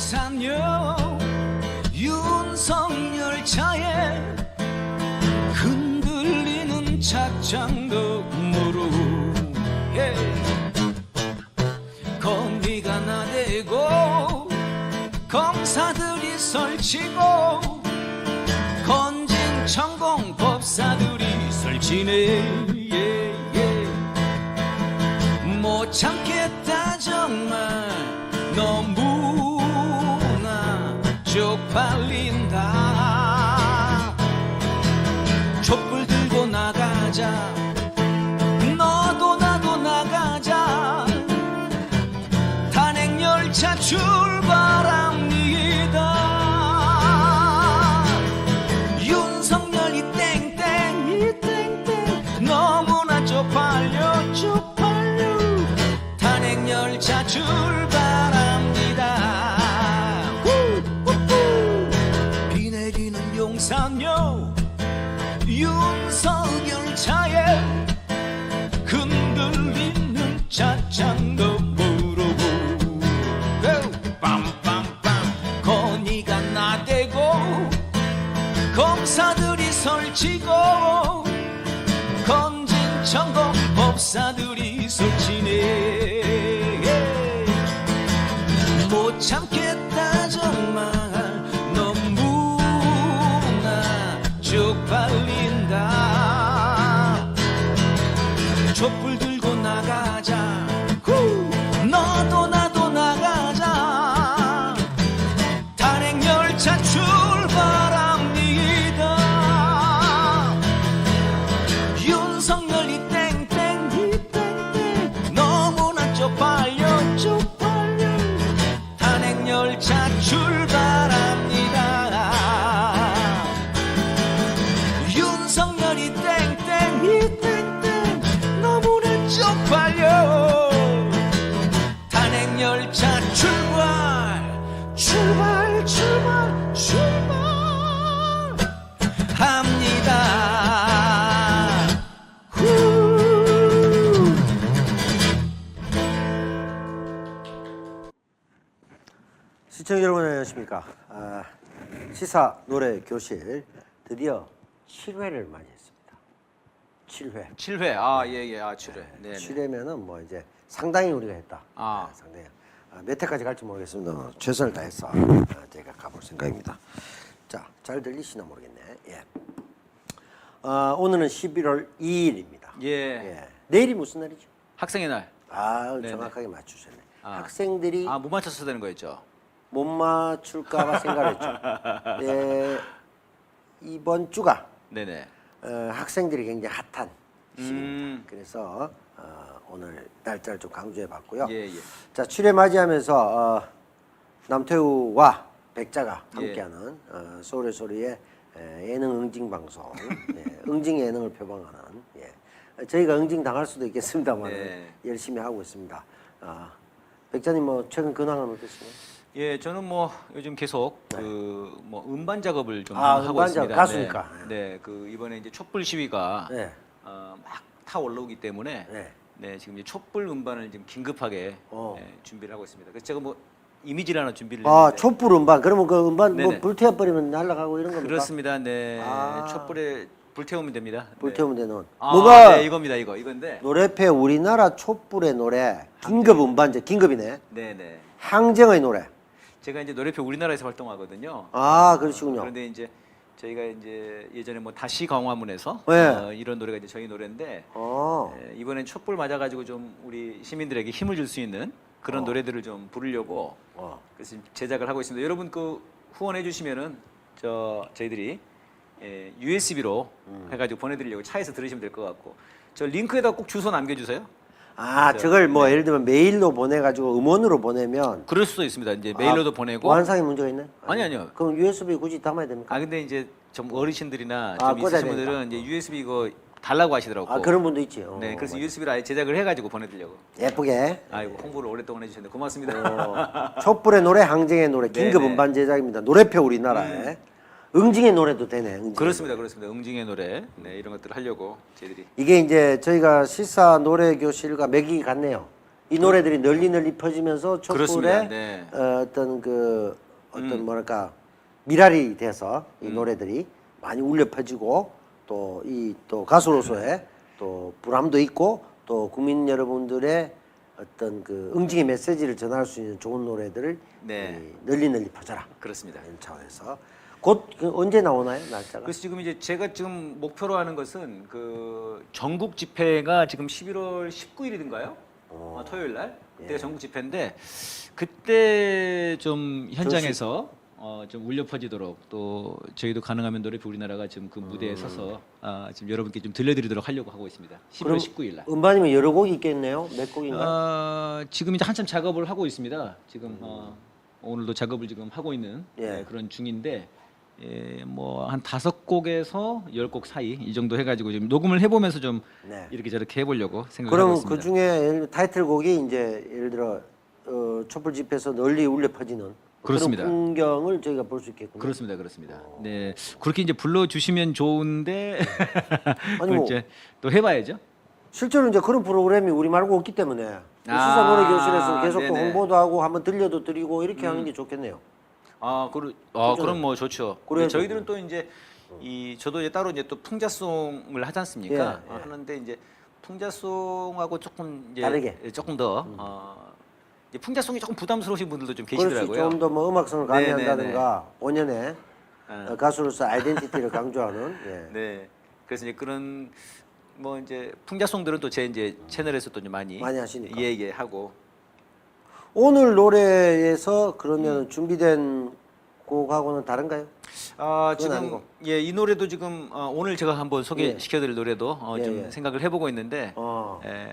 용산역 윤석열차에 흔들리는 착장도무로 건비가 나대고 검사들이 설치고 건진천공 법사들이 설치네. 못 참겠다 정말 너무나 쪽팔린다. 촛불 들고 나가자 너도 나도 나가자. 탄핵열차 출발합니다. 윤석열이 땡땡 이 땡땡 너무나 쪽팔려. 탄핵열차 출발합니다. 비 내리는 용산역 윤석열차에 흔들리는 차창너머로 빰빰빰 건의가 나대고 검사들이 설치고 건진천공 법사들이 설치네. 못 참겠다 정말 너무나 쪽팔린다. 촛불 들고 나가자 너도 나도 나가자. 탄핵열차 출발합니다. 윤석열이 땡땡 이 땡땡 너무나 쪽팔려. 탄핵열차 출발합니다. 윤석열이 땡땡 이 땡땡 너무나 쪽팔려. 탄핵열차 출발합니다. 시청자 여러분 안녕하십니까. 시사 노래 교실 드디어 7회를 맞이했습니다. 7회. 7회. 아, 예. 아, 7회. 네. 7회면은 뭐 이제 상당히 우리가 했다. 상당히. 몇 회까지 갈지 모르겠습니다. 최선을 다해서 제가 가볼 생각입니다. 자, 잘 들리시나 모르겠네. 예. 오늘은 11월 2일입니다. 예. 내일이 무슨 날이죠? 학생의 날. 정확하게 맞추셨네. 학생들이 못 맞췄어야 되는 거였죠. 못 맞출까봐 생각했죠. 예, 이번 주가 네네. 학생들이 굉장히 핫한 시기입니다. 그래서 오늘 날짜를 좀 강조해봤고요. 예. 자, 7회 맞이하면서 남태우와 백자가 함께하는 서울의 소리의 예능 응징 방송, 응징 예능을 표방하는 저희가 응징 당할 수도 있겠습니다만 열심히 하고 있습니다. 백자님 뭐 최근 근황은 어떻습니까? 예, 저는 뭐 요즘 계속 그 뭐 음반 작업을 좀 하고 음반 있습니다. 가수니까. 네, 그 이번에 이제 촛불 시위가 막 타올라오기 때문에 지금 이제 촛불 음반을 지금 긴급하게 준비를 하고 있습니다. 그래서 제가 뭐 이미지를 준비를 했는데. 촛불 음반. 그러면 그 음반 뭐 불태워 버리면 날아가고 이런 겁니까? 그렇습니다. 네. 촛불에 불태우면 됩니다. 불태우면 되는. 뭐가 이겁니다. 이건데. 노래패 우리나라 촛불의 노래 긴급 음반제 긴급이네. 네네. 항쟁의 노래. 제가 이제 노래표 우리나라에서 활동하거든요. 그러시군요. 그런데 이제 저희가 이제 예전에 뭐 다시 광화문에서 이런 노래가 이제 저희 노래인데 이번엔 촛불 맞아가지고 좀 우리 시민들에게 힘을 줄 수 있는 그런 노래들을 좀 부르려고 그래서 제작을 하고 있습니다. 여러분 그 후원해 주시면은 저희들이 USB로 해가지고 보내드리려고 차에서 들으시면 될 것 같고 저 링크에다 꼭 주소 남겨주세요. 저걸 뭐 예를 들면 메일로 보내가지고 음원으로 보내면 그럴 수도 있습니다. 이제 메일로도 보내고 보안상의 문제가 있나요? 아니요. 그럼 USB 굳이 담아야 됩니까? 근데 이제 좀 어르신들이나 좀 있으신 분들은 이제 USB 이거 달라고 하시더라고요. 그런 분도 있지. 네, 그래서 USB로 아예 제작을 해가지고 보내드리려고. 예쁘게. 아이고 홍보를 오랫동안 해주셨는데 고맙습니다. 촛불의 노래, 항쟁의 노래, 긴급 음반 제작입니다. 노래표 우리나라에. 응징의 노래도 되네. 응징의 그렇습니다. 응징의 노래, 이런 것들을 하려고 저희들이. 이게 이제 저희가 시사 노래 교실과 맥이 같네요. 이 노래들이 널리 퍼지면서 그렇습니다. 촛불의 네. 어떤 뭐랄까 미랄이 돼서 이 노래들이 많이 울려 퍼지고 또 또 가수로서의 또 보람도 있고 또 국민 여러분들의 어떤 그 응징의 메시지를 전할 수 있는 좋은 노래들을 네. 널리 퍼져라. 그렇습니다. 이런 차원에서 곧 언제 나오나요 날짜가? 그래서 지금 이제 제가 지금 목표로 하는 것은 그 전국 집회가 지금 11월 19일이든가요? 토요일 날 그때가 전국 집회인데 그때 좀 현장에서 좀 울려 퍼지도록 또 저희도 가능하면 노래 우리나라가 지금 그 무대에 서서 지금 여러분께 좀 들려드리도록 하려고 하고 있습니다. 11월 19일 날. 음반이면 여러 곡이 있겠네요. 몇 곡인가요? 지금 이제 한참 작업을 하고 있습니다. 지금 오늘도 작업을 지금 하고 있는 예. 그런 중인데 뭐 한 5곡에서 10곡 사이 이 정도 해가지고 지금 녹음을 해보면서 좀 네. 이렇게 저렇게 해보려고 생각을 하고 그럼 있습니다. 그 중에 타이틀곡이 이제 예를 들어 촛불 집회에서 널리 울려 퍼지는 그렇습니다. 그런 풍경을 저희가 볼 수 있겠군요. 그렇습니다, 그렇습니다. 네, 그렇게 이제 불러주시면 좋은데 아니, 뭐 이제 또 해봐야죠. 실제로 이제 그런 프로그램이 우리 말고 없기 때문에 시사 노래 교실에서 계속 또 네네. 홍보도 하고 한번 들려도 드리고 이렇게 하는 게 좋겠네요. 그럼 뭐 좋죠. 그래요. 저희들은 또 이제 저도 이제 따로 이제 또 풍자송을 하지 않습니까? 예, 예. 하는데 이제 풍자송하고 조금 이제 다르게. 조금 더 이제 풍자송이 조금 부담스러우신 분들도 좀 그렇지 계시더라고요. 좀 더 뭐 음악성을 가미한다든가 본연의 아. 가수로서 아이덴티티를 강조하는 예. 네. 그래서 이제 그런 뭐 이제 풍자송들은 또 제 이제 채널에서 또 많이 하시니까. 예 하고 오늘 노래에서 그러면 준비된 곡하고는 다른가요? 그건 지금 아니고. 이 노래도 지금 오늘 제가 한번 소개시켜드릴 노래도 예, 좀 예. 생각을 해보고 있는데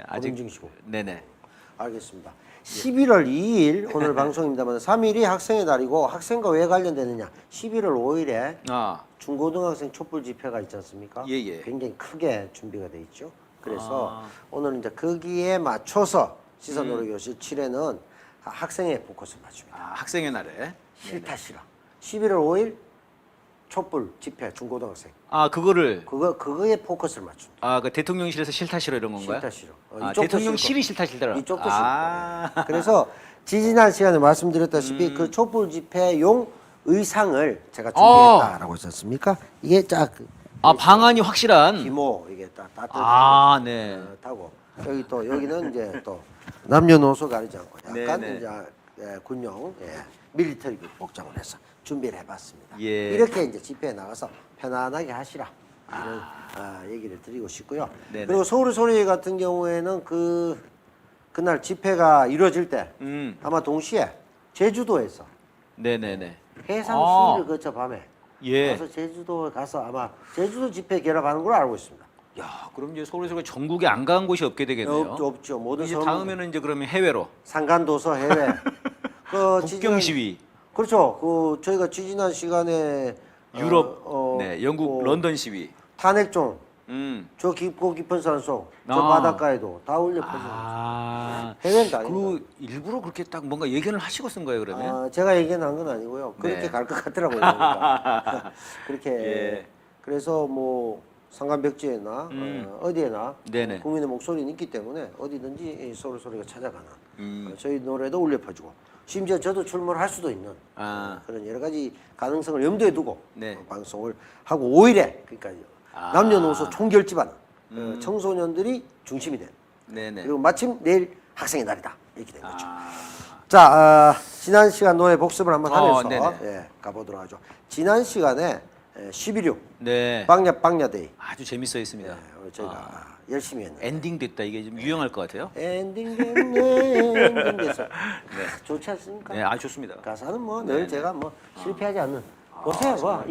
아직 검증시고. 네네. 알겠습니다. 11월 2일 오늘 방송입니다만 3일이 학생의 날이고 학생과 왜 관련되느냐? 11월 5일에 중고등학생 촛불 집회가 있지 않습니까? 예. 굉장히 크게 준비가 돼 있죠. 그래서 오늘 이제 거기에 맞춰서 시사 노래 교실 7회는 학생의 포커스를 맞춥니다. 학생의 날에 싫다 싫어. 11월 5일 촛불 집회 중고등학생. 그거를 그거에 포커스를 맞춥니다. 그 대통령실에서 싫다 싫어 이런 건가요? 싫다 싫어. 대통령실이 싫다 싫더라. 이쪽도 싫다. 그래서 지지난 시간에 말씀드렸다시피 그 촛불 집회용 의상을 제가 준비했다라고 했었습니까? 이게 딱 방안이 확실한. 기모 이게 딱 따뜻하고 네. 타고 여기 또 여기는 이제 또 남녀노소 가리지 않고 약간 네네. 이제 군용 밀리터리 복장을 해서 준비를 해봤습니다. 예. 이렇게 이제 집회에 나가서 편안하게 하시라 이런 얘기를 드리고 싶고요. 네네. 그리고 서울의 소리 같은 경우에는 그날 집회가 이루어질 때 아마 동시에 제주도에서 네네네. 해상 시위를 거쳐 밤에 예. 가서 제주도에 가서 아마 제주도 집회 결합하는 걸로 알고 있습니다. 야, 그럼 이제 서울에서 전국에 안 간 곳이 없게 되겠네요. 없죠. 모든 이제 서울 다음에는 이제 그러면 해외로 상간도서 해외 국경 시위, 그렇죠. 저희가 지지난 시간에 유럽, 영국 뭐 런던 시위. 탄핵종 저 깊고 깊은 산속 저 바닷가에도 다 올려 퍼져. 해외는 다 아니고. 일부러 그렇게 딱 뭔가 예견을 하시고 쓴 거예요, 그러면? 제가 얘기한 건 아니고요. 그렇게 네. 갈 것 같더라고요. 그러니까. 그렇게 예. 그래서 뭐 상간벽지에나 어디에나 네네. 국민의 목소리는 있기 때문에 어디든지 서울 소리가 찾아가는 저희 노래도 울려 퍼지고 심지어 저도 출몰할 수도 있는 그런 여러 가지 가능성을 염두에 두고 네. 방송을 하고 5일에 그러니까 남녀노소 총결집하는 청소년들이 중심이 된 네네. 그리고 마침 내일 학생의 날이다 이렇게 된 거죠. 자, 지난 시간 노래 복습을 한번 하면서 가보도록 하죠. 지난 시간에 11.6 네. 빵야데이 아주 재밌어 있습니다. 저희가 열심히 했는데 엔딩 됐다 이게 좀 유용할 것 같아요. 엔딩 돼서 좋지 않습니까? 네, 아주 좋습니다. 가사는 뭐 늘 제가 뭐 실패하지 않는 보세요. 뭐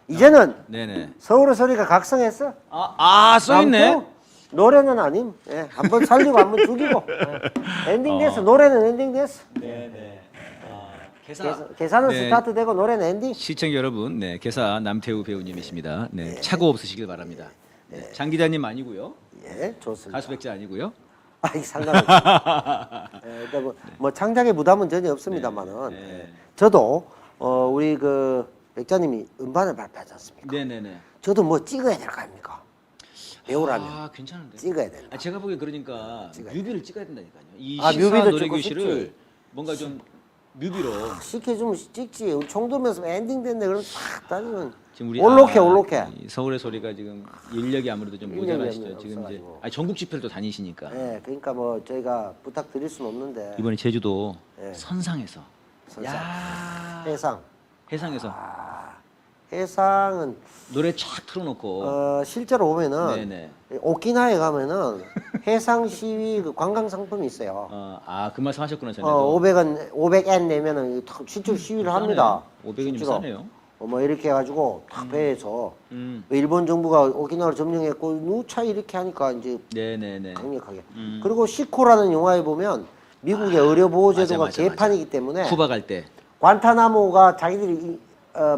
이제는 네네. 서울의 소리가 각성했어. 써 있네. 남도 노래는 아님. 한번 살리고 한번 죽이고. 엔딩 됐어. 노래는 엔딩 됐어. 네네. 계산은 스타트되고 노래는 엔딩. 시청자 여러분, 개사 남태우 배우님이십니다. 착오 없으시길 바랍니다. 장 기자님 아니고요. 좋습니다. 가수 백자 아니고요. 상관없습니다. 그러니까 뭐 창작의 부담은 전혀 없습니다만은 저도 우리 그 백자님이 음반을 발표하지 않습니까? 네네네. 저도 뭐 찍어야 될 거 아닙니까? 배우라면 아 괜찮은데. 찍어야 된다. 아, 제가 보기에 그러니까 뮤비를 찍어야 된다니까요. 이 아, 시사 뮤비도 노래 찍고 교실을 싶지. 뭔가 좀 뮤비로 시켜주면 찍지. 총도면서 엔딩 됐네. 그럼 딱 따지면 지금 우리 올록해. 이 서울의 소리가 지금 인력이 아무래도 좀 인력이 모자라시죠. 지금 이제 없어가지고. 전국 집회를 또 다니시니까 예, 그러니까 뭐 저희가 부탁드릴 수는 없는데 이번에 제주도 예. 선상에서 선상. 야 해상. 해상에서 해상은 노래 쫙 틀어놓고 실제로 보면은 네네. 오키나와에 가면은 해상 시위 그 관광 상품이 있어요. 그 말씀 하셨구나 전에도. 500엔 내면은 실제로 시위를 합니다. 500원이면 실제로. 싸네요. 뭐 이렇게 해가지고 탁 배에서 음. 일본 정부가 오키나와를 점령했고 누차 이렇게 하니까 이제 네네네. 강력하게. 그리고 시코라는 영화에 보면 미국의 의료 보호 제도가 맞아. 개판이기 때문에 쿠바 갈 때. 관타나모가 자기들이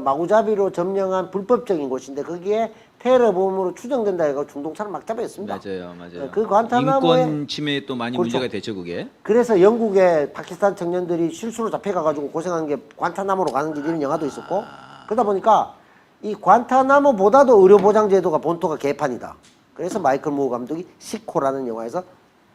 마구잡이로 점령한 불법적인 곳인데 거기에 테러범으로 추정된다 해서 중동차를 막 잡아했습니다. 맞아요. 그 관타나모에 인권 침해에 또 많이 그렇죠. 문제가 됐죠 그게. 그래서 영국의 파키스탄 청년들이 실수로 잡혀가가지고 고생한 게 관타나모로 가는 길 이런 영화도 있었고 그러다 보니까 이 관타나모보다도 의료보장제도가 본토가 개판이다. 그래서 마이클 무어 감독이 시코라는 영화에서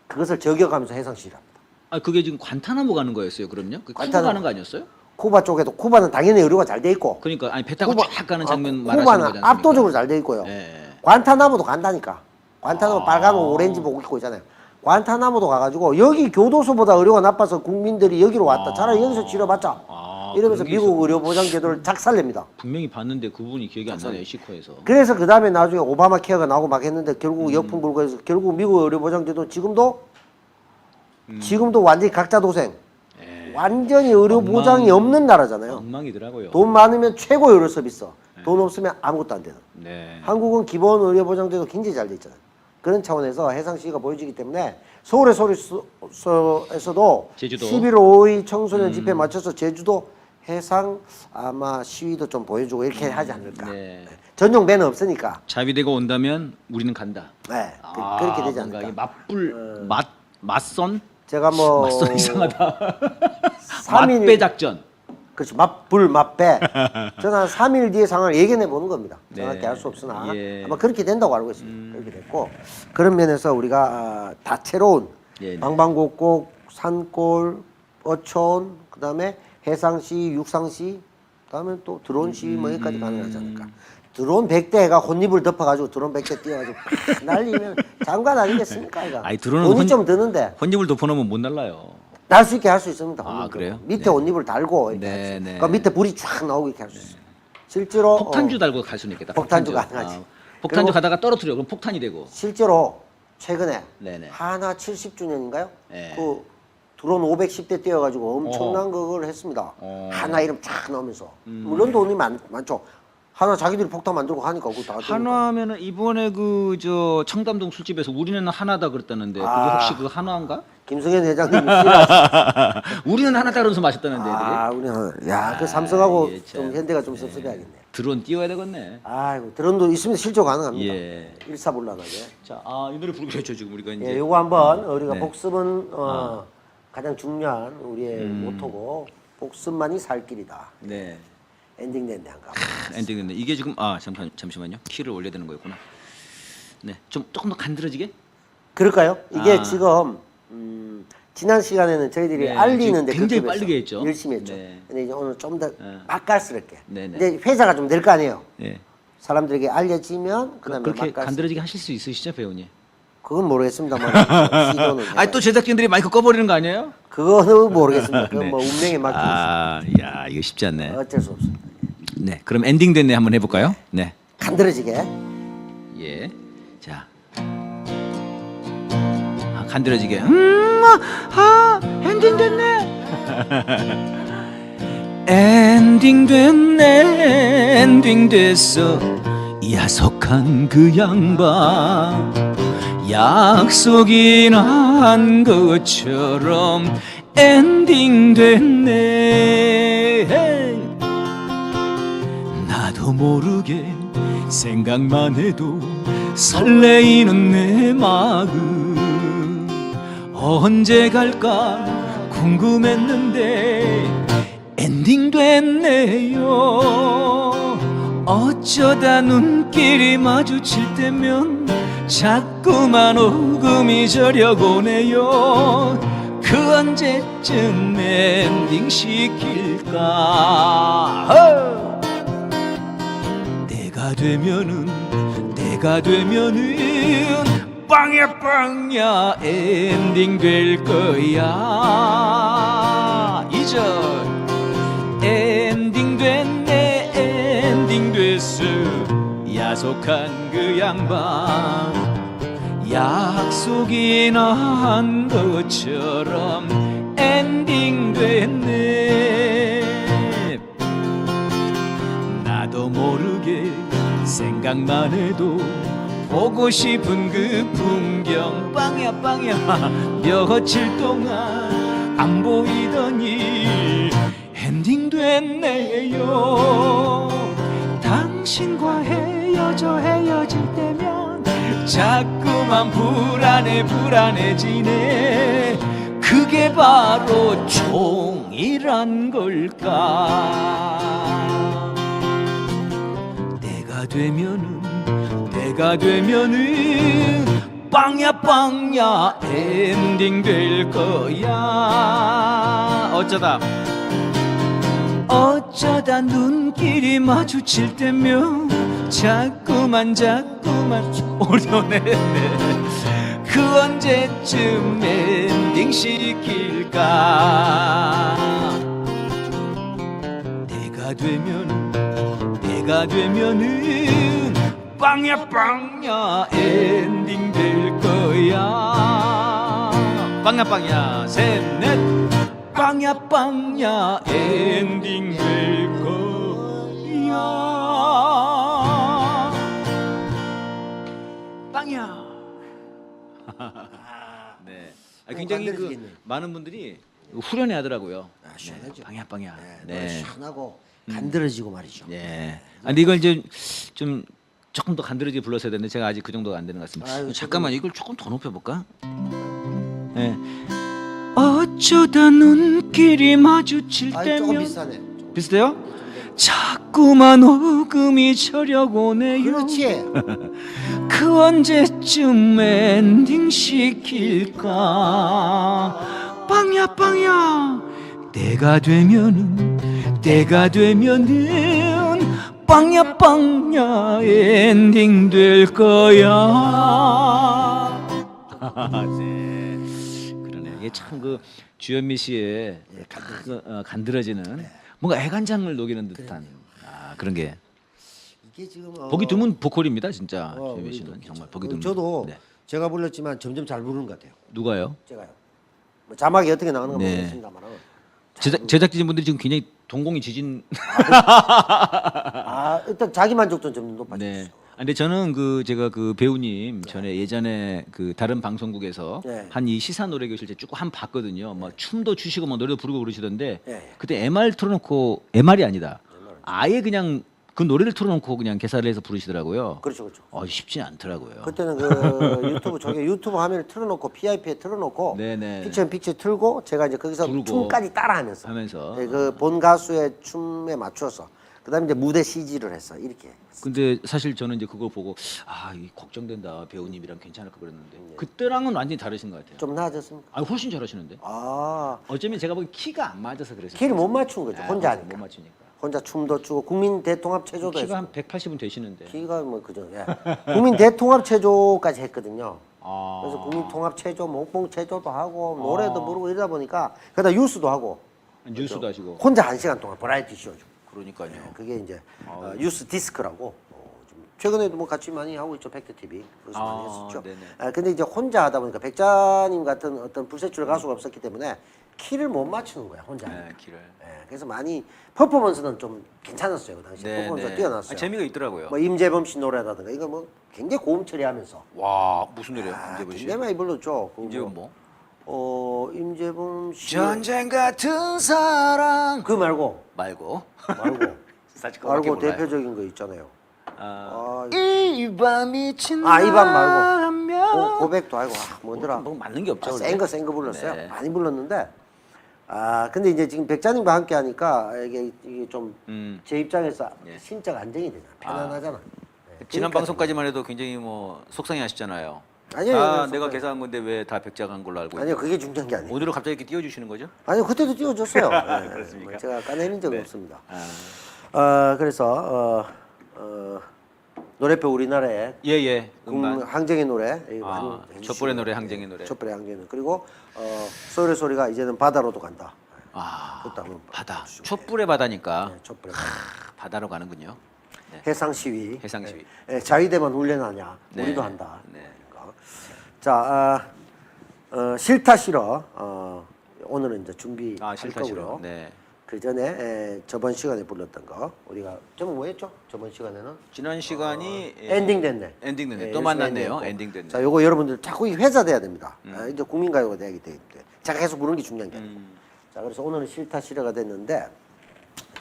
그것을 저격하면서 해상 시위를 합니다. 아 그게 지금 관타나모 가는 거였어요 그럼요? 그 쿠바 관타나모. 가는 거 아니었어요? 쿠바 쪽에도 쿠바는 당연히 의료가 잘 돼 있고 그러니까 아니 배 타고 쫙 가는 장면 말하시는 쿠바는 거잖아요. 압도적으로 잘 돼 있고요. 예. 관타나모도 간다니까. 관타나모 빨간 옷 오렌지 복 입고 있잖아요. 관타나모도 가가지고 여기 교도소보다 의료가 나빠서 국민들이 여기로 왔다. 차라리 여기서 치료받자. 이러면서 그런 게 미국 의료 보장 제도를 작살냅니다. 분명히 봤는데 그 부분이 기억이 안 나네요 시코에서. 그래서 그 다음에 나중에 오바마 케어가 나오고 막 했는데 결국 역풍 불고 해서 결국 미국 의료 보장 제도 지금도 완전히 각자 도생. 완전히 의료 보장이 없는 나라잖아요. 엉망이더라고요. 돈 많으면 최고 의료 서비스. 돈 없으면 아무것도 안 되는. 네. 한국은 기본 의료 보장제도 굉장히 잘 돼 있잖아요. 그런 차원에서 해상 시위가 보여지기 때문에 서울의 소리에서도 제주도. 11월 5일 청소년 집회에 맞춰서 제주도 해상 아마 시위도 좀 보여주고 이렇게 하지 않을까. 네. 전용 배는 없으니까. 자위대가 온다면 우리는 간다. 네, 그렇게 되지 뭔가 이게 않을까. 맞선? 제가 뭐 맞선 이상하다. 3일 맞배 작전. 그렇죠. 맞배. 저는 한 3일 뒤에 상황을 예견해 보는 겁니다. 정확히 네. 알 수 없으나 예. 아마 그렇게 된다고 알고 있습니다. 그렇게 됐고 그런 면에서 우리가 다채로운 예, 네. 방방곡곡, 산골, 어촌, 그다음에 해상시, 육상시, 그다음에 또 드론시 뭐 여기까지 가능하지 않을까. 드론 100대가 혼입을 덮어가지고 드론 100대 띄워가지고 팍 날리면 장관 아니겠습니까? 이거. 아니, 드론은 돈이 좀 드는데 혼입을 덮어놓으면 못 날라요. 날 수 있게 할 수 있습니다. 아, 혼입도. 그래요? 밑에 네. 혼입을 달고 이렇게 네, 할 수. 네. 그러니까 밑에 불이 쫙 나오고 이렇게 할 수 있어요. 실제로 폭탄주 달고 갈 수는 있겠다. 폭탄주 가능하지. 폭탄주 그리고 가다가 떨어뜨려. 그럼 폭탄이 되고. 실제로 최근에 네네. 하나 70주년인가요? 네. 그 드론 510대 띄워가지고 엄청난 그걸 했습니다. 하나 이름 쫙 넣으면서 물론 돈이 많죠. 하나 자기들이 폭탄 만들고 하니까 그거 다 한화면은 이번에 그 저 청담동 술집에서 우리는 하나다 그랬다는데 그게 혹시 그 한화인가? 김승현 회장님이 싫어하시죠. 우리는 하나다 그러면서 마셨다는데 애들이. 우리 하나. 야, 그 삼성하고 예, 참. 좀 현대가 좀 섭섭해야겠네. 드론 띄워야 되겠네. 아이고 드론도 있으면 실조 가능합니다. 예. 일사불란하게. 자, 이 노래 부르기로 했죠 지금 우리가 이제. 예, 요거 한번 우리가 네. 복습은 가장 중요한 우리의 모토고 복습만이 살 길이다. 네. 엔딩 됐네 한가. 엔딩 됐네. 이게 지금 잠시만요. 키를 올려야 되는 거였구나. 네. 좀 조금 더 간드러지게? 그럴까요? 이게 지금 지난 시간에는 저희들이 네, 알리는데 지금 굉장히 그쪽에서 빠르게 했죠. 열심히 했죠. 네. 근데 이제 오늘 좀 더 맛깔스럽게. 네네. 이제 회사가 좀 될 거 아니에요. 예. 사람들에게 알려지면 그다음에 그렇게 맛깔스럽게. 간드러지게 하실 수 있으시죠, 배우님? 그건 모르겠습니다만 시도는. 아니 또 제작진들이 마이크 꺼버리는 거 아니에요? 그거는 모르겠습니다. 그건 네. 뭐 운명에 맡기고 야 이거 쉽지 않네. 어쩔 수 없습니다. 네, 그럼 엔딩 됐네 한번 해볼까요? 네, 간드러지게. 예, 자, 간드러지게. 엔딩 됐네. 엔딩 됐네, 엔딩 됐어. 야속한 그 양반 약속이나 한 것처럼 엔딩 됐네. 나도 모르게 생각만 해도 설레이는 내 마음 언제 갈까 궁금했는데 엔딩 됐네요. 어쩌다 눈길이 마주칠 때면 자꾸만 오금이 저려오네요. 그 언제쯤 엔딩 시킬까. 내가 되면은 빵야 엔딩 될 거야. 2절 엔딩 됐네 엔딩 됐어. 야속한 그 양반 약속이나 한 것처럼 엔딩 됐네. 나도 모르게 생각만 해도 보고 싶은 그 풍경 빵야 며칠 동안 안 보이더니 엔딩 됐네요. 당신과 헤어질 때면 자꾸만 불안해지네. 그게 바로 종이란 걸까. 내가 되면은 빵야 엔딩 될 거야. 어쩌다 눈길이 마주칠 때면 자꾸만 오려내네. 그 언제쯤 엔딩 시킬까. 내가 되면은 빵야 엔딩 될 거야. 빵야 셋넷 빵야 엔딩 될 거야. 빵야. 네. 굉장히 그 많은 분들이 후련해 하더라고요. 시원하죠. 빵야. 네. 시원하고 간드러지고 말이죠. 네. 근데 이걸 이제 좀 조금 더 간드러지게 불렀어야 되는데 제가 아직 그 정도가 안 되는 것 같습니다. 아유, 잠깐만 이걸 조금 더 높여볼까? 네. 어쩌다 눈길이 마주칠 조금 때면 비슷하네. 비슷해요? 자꾸만 오금이 저려오네요. 그렇지. 그 언제쯤 엔딩 시킬까. 빵야 내가 되면은 빵야 엔딩 될 거야. 네. 그러네. 이게 참 그 주현미 씨의 간드러지는 뭔가 애간장을 녹이는 듯한 그런 게. 이게 지금 보기 드문 보컬입니다, 진짜. 주현미 씨는 우리도 정말 보기 드문. 저도 네. 제가 불렀지만 점점 잘 부르는 것 같아요. 누가요? 제가요. 뭐 자막이 어떻게 나가는 건 네. 모르겠습니다만. 제작진분들이 지금 굉장히 동공이 지진. 일단 자기 만족도는 점점 높아지죠. 네. 근데 저는 제가 그 배우님 전에 예전에 그 다른 방송국에서 네. 한 이 시사 노래 교실 때 쭉 한 봤거든요. 막 춤도 추시고 막 노래도 부르고 그러시던데 네. 그때 MR 틀어놓고 MR이 아니다. 아예 그냥 그 노래를 틀어놓고 그냥 개사를 해서 부르시더라고요. 그렇죠. 쉽지 않더라고요. 그때는 그 유튜브 화면을 틀어놓고 PIP에 틀어놓고 네네. 픽처 틀고 제가 이제 거기서 부르고 춤까지 따라하면서 네, 그 본 가수의 춤에 맞춰서 그다음에 이제 무대 CG를 했어 이렇게. 근데 사실 저는 이제 그거 보고 이 걱정된다. 배우님이랑 괜찮을까 그랬는데 그때랑은 완전히 다르신 것 같아요. 좀 나아졌습니까? 훨씬 잘하시는데. 아, 어쩌면 제가 보기 키가 안 맞아서 그랬어요. 키를 못 맞춘 거죠. 혼자 맞아요. 하니까. 못 맞추니까. 혼자 춤도 추고 국민 대통합 체조도 키가 했어. 한 180은 되시는데. 키가 뭐 그죠. 예. 국민 대통합 체조까지 했거든요. 아. 그래서 국민 통합 체조, 목봉 체조도 하고 노래도 부르고 이러다 보니까 그러다 뉴스도 하고 뉴스도 하시고. 혼자 1시간 동안 버라이티 쇼죠. 그러니까요. 그게 이제 뉴스 디스크라고 좀 최근에도 뭐 같이 많이 하고 있죠. 팩트 TV 그래서 많이 했었죠. 네네. 근데 이제 혼자 하다 보니까 백자님 같은 어떤 불세출 가수가 없었기 때문에 키를 못 맞추는 거야 혼자. 네, 키를. 그래서 많이 퍼포먼스는 좀 괜찮았어요 그 당시. 네, 퍼포먼스가 네. 뛰어났어요. 재미가 있더라고요. 뭐 임재범 씨 노래라든가 이거 뭐 굉장히 고음 처리하면서 와, 무슨 노래요? 임재범 씨? 굉장히 많이 불렀죠. 그 임재범 뭐? 임재범 씨 전쟁 같은 사랑 그 말고 사실 그거밖에 말고 몰라요. 대표적인 거 있잖아요. 이 밤이 친 이 밤 말고 고백도 알고 뭐더라. 뭐 맞는 게 없죠. 센 거 불렀어요. 네. 많이 불렀는데 근데 이제 지금 백자님과 함께 하니까 이게 좀 제 입장에서 예. 신적 안정이 되잖아. 편안하잖아. 지난 그러니까 방송까지만 해도 굉장히 뭐 속상해하셨잖아요. 아니요, 아, 속상해. 내가 계산한 건데 왜 다 백자가 한 걸로 알고 아니요, 있는 그게 중요한 게 아니에요. 오늘은 갑자기 이렇게 띄워주시는 거죠? 아니요, 그때도 띄워줬어요. 네, 그렇습니까? 뭐 제가 까내린 적은 네. 없습니다. 아. 그래서 노래표 우리나라의 예예. 음반. 항쟁의 노래, 아, 촛불의 노래, 항쟁의 노래. 촛불의 항쟁의 노래. 그리고 소울의 소리가 이제는 바다로도 간다. 아, 그것도 한번 바다. 봐주시고. 촛불의 바다니까 네, 촛불의 바다로 가는군요. 네. 해상 시위. 해상 시위. 자위대만 훈련하냐? 네. 우리도 한다. 네. 그러니까. 자, 싫다 싫어. 오늘은 이제 준비할 싫다 싫어. 거고요. 네. 그 전에 저번 시간에 불렀던 거 우리가 좀 뭐였죠? 저번 시간에는 지난 시간이 엔딩 됐네. 엔딩 됐네. 예, 또 열심히 만났네요. 했고. 엔딩 됐네. 자, 요거 여러분들 자꾸 회자돼야 됩니다. 이제 국민가요가 되기 때문에 제가 계속 부르는 게 중요한 게 아니고. 자, 그래서 오늘은 싫다 싫어가 됐는데,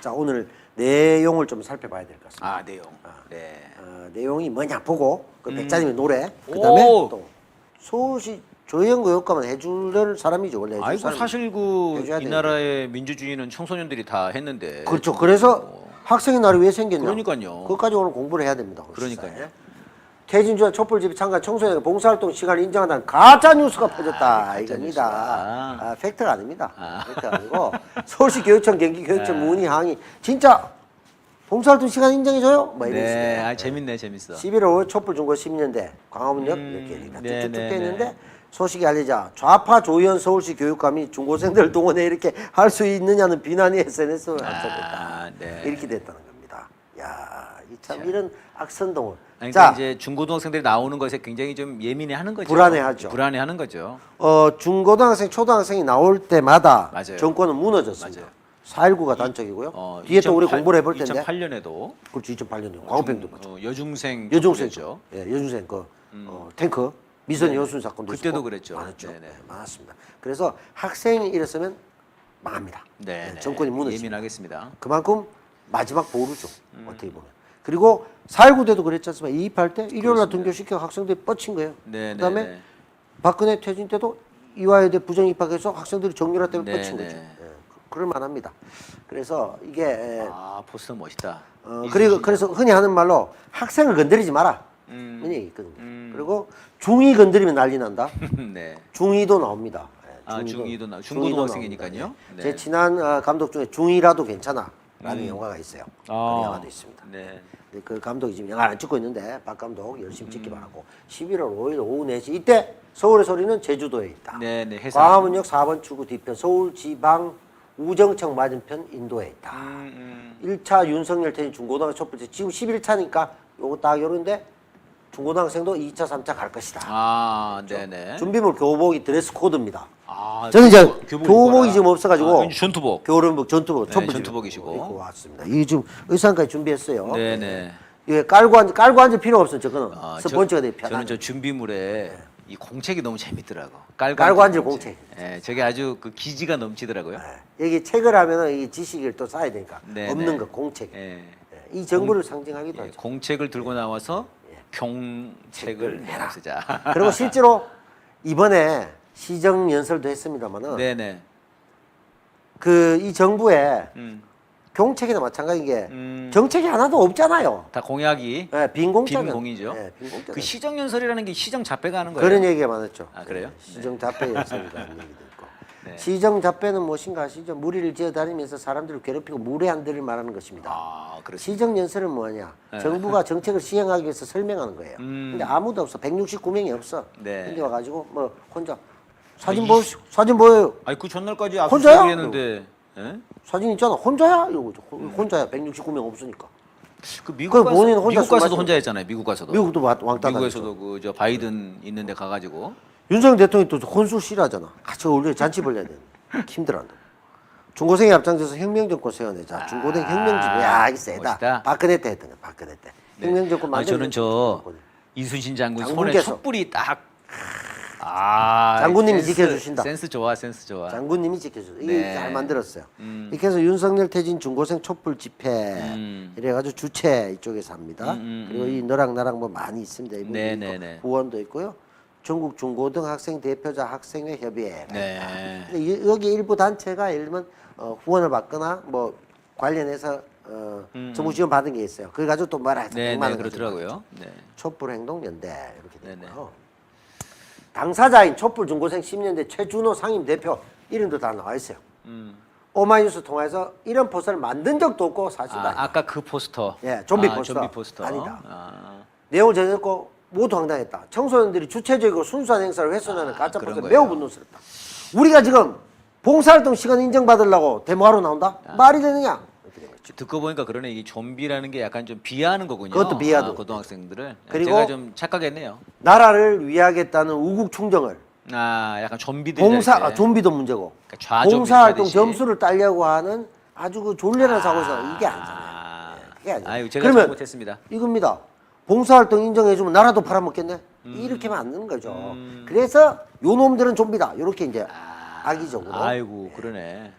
자, 오늘 내용을 좀 살펴봐야 될 것 같습니다. 아, 내용. 네. 내용이 뭐냐 보고 그 백자님의 노래, 그다음에 오! 또 서울시 조영구 효과만 해줄 사람이죠 원래. 해줄 아이고 사람이. 사실 그 해줘야 이 나라의 민주주의는 청소년들이 다 했는데. 그렇죠. 그래서 학생의 날이 왜 생겼냐? 그러니까요. 그것까지 오늘 공부를 해야 됩니다. 그러니까요. 시사에. 태진주와 촛불집회 참가 청소년의 봉사활동 시간을 인정한다는 가짜 뉴스가 퍼졌다 이겁니다. 뉴스가. 팩트가 아닙니다. 팩트가 아니고 서울시 교육청 경기교육청 문의 항의 진짜 봉사활동 시간 인정해줘요? 뭐 이런 식으로. 네. 아, 재밌네. 재밌어. 11월 5일 촛불 중고 시민연대 광화문역 이렇게 다 네, 쭉쭉 네, 돼 있는데 네. 소식이 알리자 좌파 조현 서울시 교육감이 중고생들 동원해 이렇게 할 수 있느냐는 비난이 SNS에 합쳤다. 네. 이렇게 됐다는 겁니다. 야, 참 이런 악선동을. 아니, 자, 그러니까 이제 중고등학생들이 나오는 것에 굉장히 좀 예민해하는 거죠. 불안해하죠. 불안해하는 거죠. 중고등학생, 초등학생이 나올 때마다 맞아요. 정권은 무너졌습니다. 맞아요. 4.19가 단적이고요. 뒤에 또 우리 공부를 해볼 텐데. 2008년에도 그렇죠. 2008년에 광우병도 맞죠. 여중생 여중생 죠 예, 여중생 탱크 미선 여순 사건도 그때도 있었고 그랬죠. 많았죠. 네네. 네, 많았습니다. 그래서 학생이 이랬으면 망합니다. 네, 정권이 무너집니다. 예민하겠습니다. 그만큼 마지막 보루죠. 어떻게 보면. 그리고 4.19 때도 그랬지 않습니까? 이입할 때 일요일날 등교시켜 학생들이 뻗친 거예요. 네, 그다음에 네, 네. 박근혜 퇴진 때도 이화여대 부정 입학해서 학생들이 정유라 때문에 네, 뻗친 네. 거죠. 그럴 만합니다. 그래서 이게 아, 포스터 멋있다. 그래서 흔히 하는 말로 학생을 건드리지 마라. 이런 얘기 있거든요. 그리고 중2 건드리면 난리 난다. 네. 중2도 나옵니다. 아, 중2도 중고등학생이니까요. 네. 제 친한 감독 중에 중2라도 괜찮아 라는 영화가 있어요. 그런 영화도 있습니다. 네. 근데 그 감독이 지금 영화 안 찍고 있는데 박 감독 열심히 찍기 바라고 11월 5일 오후 4시 이때 서울의 소리는 제주도에 있다. 네, 네. 해상. 광화문역 4번 출구 뒤편 서울지방 우정청 맞은편 인도에 있다. 1차 윤석열 퇴진 중고등학교 촛불 지금 11차니까 요거 딱 요런데 중고등학생도 2차, 3차 갈 것이다. 아, 네, 네. 준비물 교복이 드레스 코드입니다. 아, 저는 이제 교복을 교복이 입거나. 지금 없어가지고 아, 전투복. 겨울복, 전투복, 네, 촛불 전투복이시고. 입고 왔습니다. 이 지금 의상까지 준비했어요. 네, 네. 이게 깔고 앉을 필요 없어요. 저거는 아, 스펀지가 되게 편하죠. 저는 저 준비물에 이 공책이 너무 재밌더라고. 깔고 앉을 공책. 예, 저게 아주 그 기지가 넘치더라고요. 여기 책을 하면은 이 지식을 또 쌓아야 되니까 네, 없는 네. 거 공책. 예. 이 정보를 상징하기도 예, 하죠. 공책을 들고 나와서 경책을 쓰자. 그리고 실제로 이번에 시정 연설도 했습니다만은 네, 네. 그 이 정부에 음. 경책이나 마찬가지인 게 정책이 하나도 없잖아요. 다 공약이 예, 빈 공짜면. 빈 공이죠. 예, 빈 공짜. 그 시정 연설이라는 게 시정 잡배가 하는 거예요. 그런 얘기가 많았죠. 아, 그래요? 시정 잡배 연설이라는 얘기도 있고. 네. 시정 잡배는 무엇인가 아시죠? 무리를 지어 다니면서 사람들을 괴롭히고 무례한들을 말하는 것입니다. 아, 그렇습니다. 시정 연설은 뭐냐? 네. 정부가 정책을 시행하기 위해서 설명하는 거예요. 근데 아무도 없어. 169명이 없어. 네. 근데 와가지고 뭐 혼자 사진 보여요. 아니 그 전날까지 혼자요? 압수수색을 했는데 예? 사진 있잖아. 혼자야? 이러고 혼자야. 169명 없으니까. 그 그 본인 혼자 미국 가서도 술 혼자 했잖아요. 미국 가서도. 미국도 왕따 미국에서도 그 저 바이든 있는데 가가지고 윤석열 대통령이 또 혼술 싫어하잖아. 같이 어울려 잔치 벌려야 돼. 힘들어한다. 중고생이 앞장서서 혁명정권 세워내자. 중고등 혁명지배. 야, 이 세다. 멋있다. 박근혜 때 했던 거야. 박근혜 때. 혁명정권 아, 만들어. 저는 저 이순신 장군 손에 장군께서. 촛불이 딱 장군님이 센스, 지켜주신다. 센스 좋아, 센스 좋아. 장군님이 지켜줘. 네. 이게 잘 만들었어요. 이렇게 해서 윤석열 퇴진 중고생 촛불 집회 이래가지고 주최 이쪽에서 합니다. 그리고 이 너랑 나랑 뭐 많이 있습니다. 이분도 네, 있고, 네, 네. 후원도 있고요. 전국 중고등 학생 대표자 학생회 협의회. 네. 근데 여기 일부 단체가 예를 들면 후원을 받거나 뭐 관련해서 정부 지원 받은 게 있어요. 그래 가지고 또 뭐라 해서 네, 100만 네, 원 그렇더라고요. 네. 촛불행동연대 이렇게 네, 네. 되고요. 당사자인 촛불중고생 10년대 최준호 상임 대표 이름도 다 나와 있어요. 오마이뉴스 통해서 이런 포스터를 만든 적도 없고 사실은 아까 그 포스터. 예, 좀비 포스터. 좀비 포스터. 아니다. 아, 내용을 전했고 모두 황당했다. 청소년들이 주체적이고 순수한 행사를 훼손하는 가짜 그런 포스터 거예요. 매우 분노스럽다. 우리가 지금 봉사활동 시간 인정받으려고 데모하러 나온다? 말이 되느냐? 이렇게 된 거죠. 듣고 보니까 그러네. 이 좀비라는 게 약간 좀 비하하는 거군요. 그것도 비하도. 고등학생들을. 그리고 제가 좀 착각했네요. 나라를 위하겠다는 우국 충정을 약간 좀비들. 좀비도 문제고 그러니까 좌좀비 봉사활동 하듯이. 점수를 따려고 하는 아주 그 졸렬한 사고에서 이게 아니잖아요. 그게 아니잖아요. 아유, 제가 그러면 잘못했습니다. 이겁니다. 봉사활동 인정해주면 나라도 팔아먹겠네. 이렇게 하면 안 되는 거죠. 그래서 요 놈들은 좀비다. 이렇게 이제 악의적으로. 아이고, 그러네.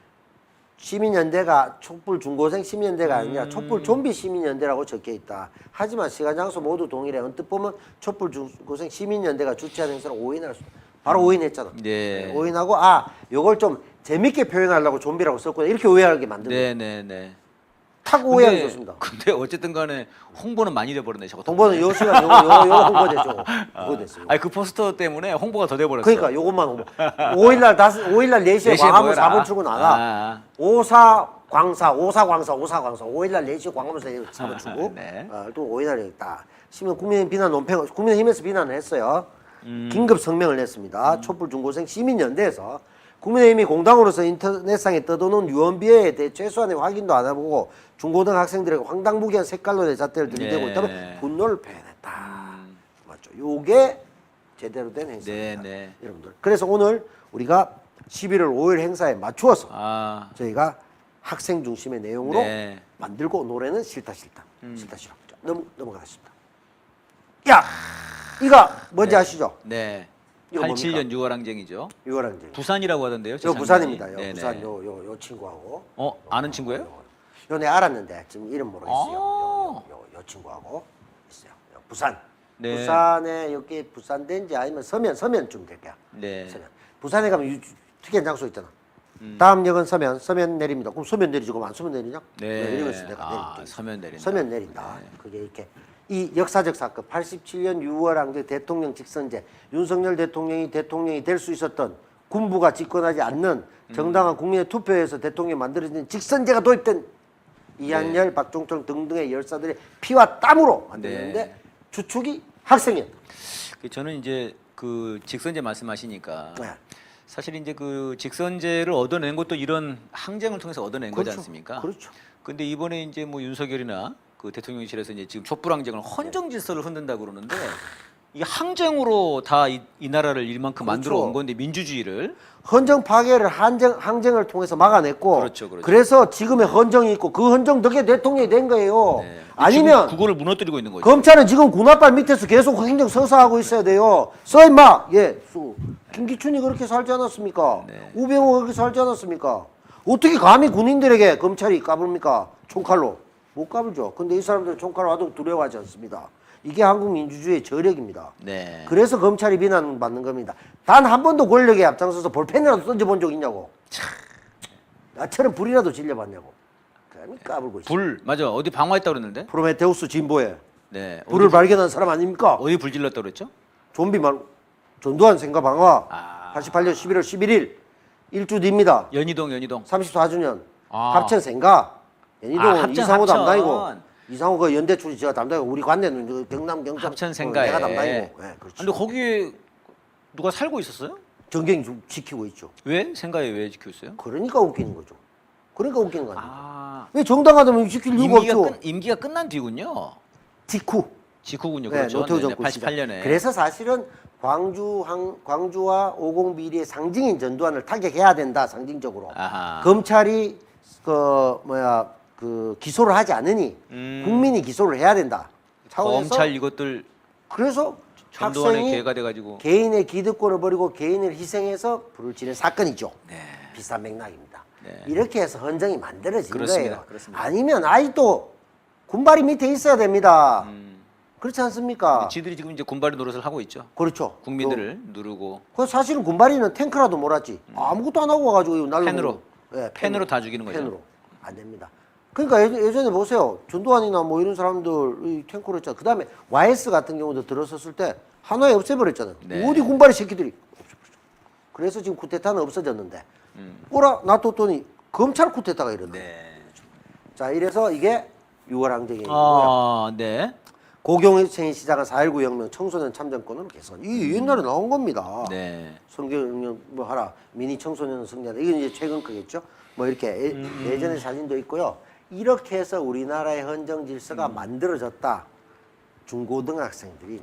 시민연대가 촛불 중고생 시민연대가 아니라 촛불 좀비 시민연대라고 적혀 있다. 하지만 시간 장소 모두 동일해. 언뜻 보면 촛불 중고생 시민연대가 주최한 행사를 오인할 수. 바로 오인했잖아. 네. 오인하고 요걸 좀 재밌게 표현하려고 좀비라고 썼구나. 이렇게 오해하게 만든 거예요. 네네네. 탁 오해하기 좋습니다. 근데 어쨌든 간에 홍보는 많이 돼버렸네. 저거. 홍보는 요 시간 요거 홍보됐죠. 그거 됐어요. 아니, 그 포스터 때문에 홍보가 더 돼버렸어요. 그러니까 요것만 홍보. 5일날 4시에 4시에 광화문 모여라. 4번 출구 나가. 오사광사 5일날 4시에 광화문 4번 출구. 네. 또 5일날 있다. 국민의힘 비난 논평, 국민의힘에서 비난을 했어요. 긴급 성명을 냈습니다. 촛불 중고생 시민연대에서 국민의힘이 공당으로서 인터넷상에 떠도는 유언비어에 대해 최소한의 확인도 안 해보고 중고등 학생들에게 황당무계한 색깔로 내 잣대를 들이대고 네. 있다면 분노를 표현했다. 맞죠? 요게 제대로 된 행사입니다. 네. 여러분들. 그래서 오늘 우리가 11월 5일 행사에 맞추어서 저희가 학생 중심의 내용으로 네. 만들고 노래는 싫다 싫다 넘어가겠습니다. 야, 이거 뭔지 아시죠? 네. 이거 87년 6월 항쟁이죠. 6월 항쟁. 부산이라고 하던데요. 제 요 장면이. 부산입니다. 요 네네. 부산 요 친구하고. 아는 친구예요? 요 내가 알았는데 지금 이름 모르겠어요. 아. 요 친구하고 있어요. 요 부산. 네. 부산에 여기 부산된지 아니면 서면쯤 될 거야. 네. 서면. 부산에 가면 특이한 장소 있잖아. 다음 역은 서면 내립니다. 그럼 서면 내리지 그럼 안 서면 내리냐? 네. 이러면서 내가 내릴게. 서면 내린다. 서면 내린다. 네. 그게 이렇게 이 역사적 사건 87년 6월 항쟁 대통령 직선제 윤석열 대통령이 될 수 있었던 군부가 집권하지 않는 정당한 국민의 투표에서 대통령이 만들어진 직선제가 도입된 이한열, 박종철 등등의 열사들의 피와 땀으로 만들었는데 네. 주축이 학생이었다. 저는 이제 그 직선제 말씀하시니까 네. 사실 이제 그 직선제를 얻어낸 것도 이런 항쟁을 통해서 얻어낸 거지 그렇죠. 않습니까? 그렇죠. 근데 이번에 이제 뭐 윤석열이나 그 대통령실에서 이제 지금 촛불 항쟁을 헌정 질서를 흔든다고 그러는데 이 항쟁으로 다 이 나라를 이만큼 만들어 온 건데 민주주의를 헌정 파괴를 항쟁을 통해서 막아냈고 그렇죠. 그래서 지금의 헌정이 있고 그 헌정 덕에 대통령이 된 거예요. 네. 아니면 지금 그거를 무너뜨리고 있는 거죠. 검찰은 지금 군홧발 밑에서 계속 행정 서사하고 있어야 돼요. 써 임마. 김기춘이 그렇게 살지 않았습니까? 네. 우병우가 그렇게 살지 않았습니까? 어떻게 감히 군인들에게 검찰이 까불니까? 총칼로. 못 까불죠. 근데 이 사람들은 총칼 와도 두려워하지 않습니다. 이게 한국 민주주의의 저력입니다. 네. 그래서 검찰이 비난받는 겁니다. 단 한 번도 권력에 앞장서서 볼펜이라도 던져본 적 있냐고. 나처럼 불이라도 질려봤냐고. 그러니 까불고 있어. 불 맞아. 어디 방화했다 그랬는데? 프로메테우스 진보에 네. 불을 발견한 사람 아닙니까? 어디 불 질렀다 그랬죠? 좀비 말 전두환 생가 방화 88년 11월 11일 일주 뒤입니다. 연희동 34주년 합천 생가 연희동은 합천, 이상호 합천. 담당이고 이상호 그 연대 출신 제가 담당이고 우리 관내는 그 경남 경남 합천 생가에. 내가 담당이고. 네, 그렇죠. 근데 거기에 누가 살고 있었어요? 정경이 좀 지키고 있죠. 왜? 생가에 왜 지켰어요? 그러니까 웃기는 거죠. 그러니까 웃기는 거 아닙니까? 아. 왜 정당하다면 지킬 이유가 없죠. 임기가 끝난 뒤군요. 직후군요. 네, 그렇죠. 노태우 정권 88년에. 그래서 사실은 광주와 오공비리의 상징인 전두환을 타격해야 된다 상징적으로. 아하. 검찰이 기소를 하지 않으니 국민이 기소를 해야 된다. 차원에서 검찰 이것들 그래서 전두환의 학생이 기회가 돼가지고 개인의 기득권을 버리고 개인을 희생해서 불을 지른 사건이죠. 네. 비슷한 맥락입니다. 네. 이렇게 해서 헌정이 만들어진 그렇습니다. 거예요. 그렇습니다. 아니면 아직도 군발이 밑에 있어야 됩니다. 그렇지 않습니까? 지들이 지금 이제 군발의 노릇을 하고 있죠. 그렇죠. 국민들을 누르고 그 사실은 군발이는 탱크라도 몰았지. 아무것도 안 하고 와가지고 날로 펜으로. 네, 펜으로 다 죽이는 거죠. 펜으로 안 됩니다. 그러니까 예전에 보세요. 전두환이나 뭐 이런 사람들 탱크로 했잖아. 그 다음에 YS 같은 경우도 들어섰을 때 하나에 없애버렸잖아요. 네. 어디 군발이 새끼들이. 그래서 지금 쿠데타는 없어졌는데. 오라 놔뒀더니 검찰 쿠데타가 일어나. 네. 자, 이래서 이게 6월 항쟁이고요. 아, 네. 고경생이 시작한 4.19 혁명 청소년 참정권을 개선. 이게 옛날에 나온 겁니다. 네. 성경 뭐 하라 미니 청소년 승리하다. 이건 이제 최근 거겠죠. 뭐 이렇게 예전의 사진도 있고요. 이렇게 해서 우리나라의 헌정 질서가 만들어졌다. 중고등학생들이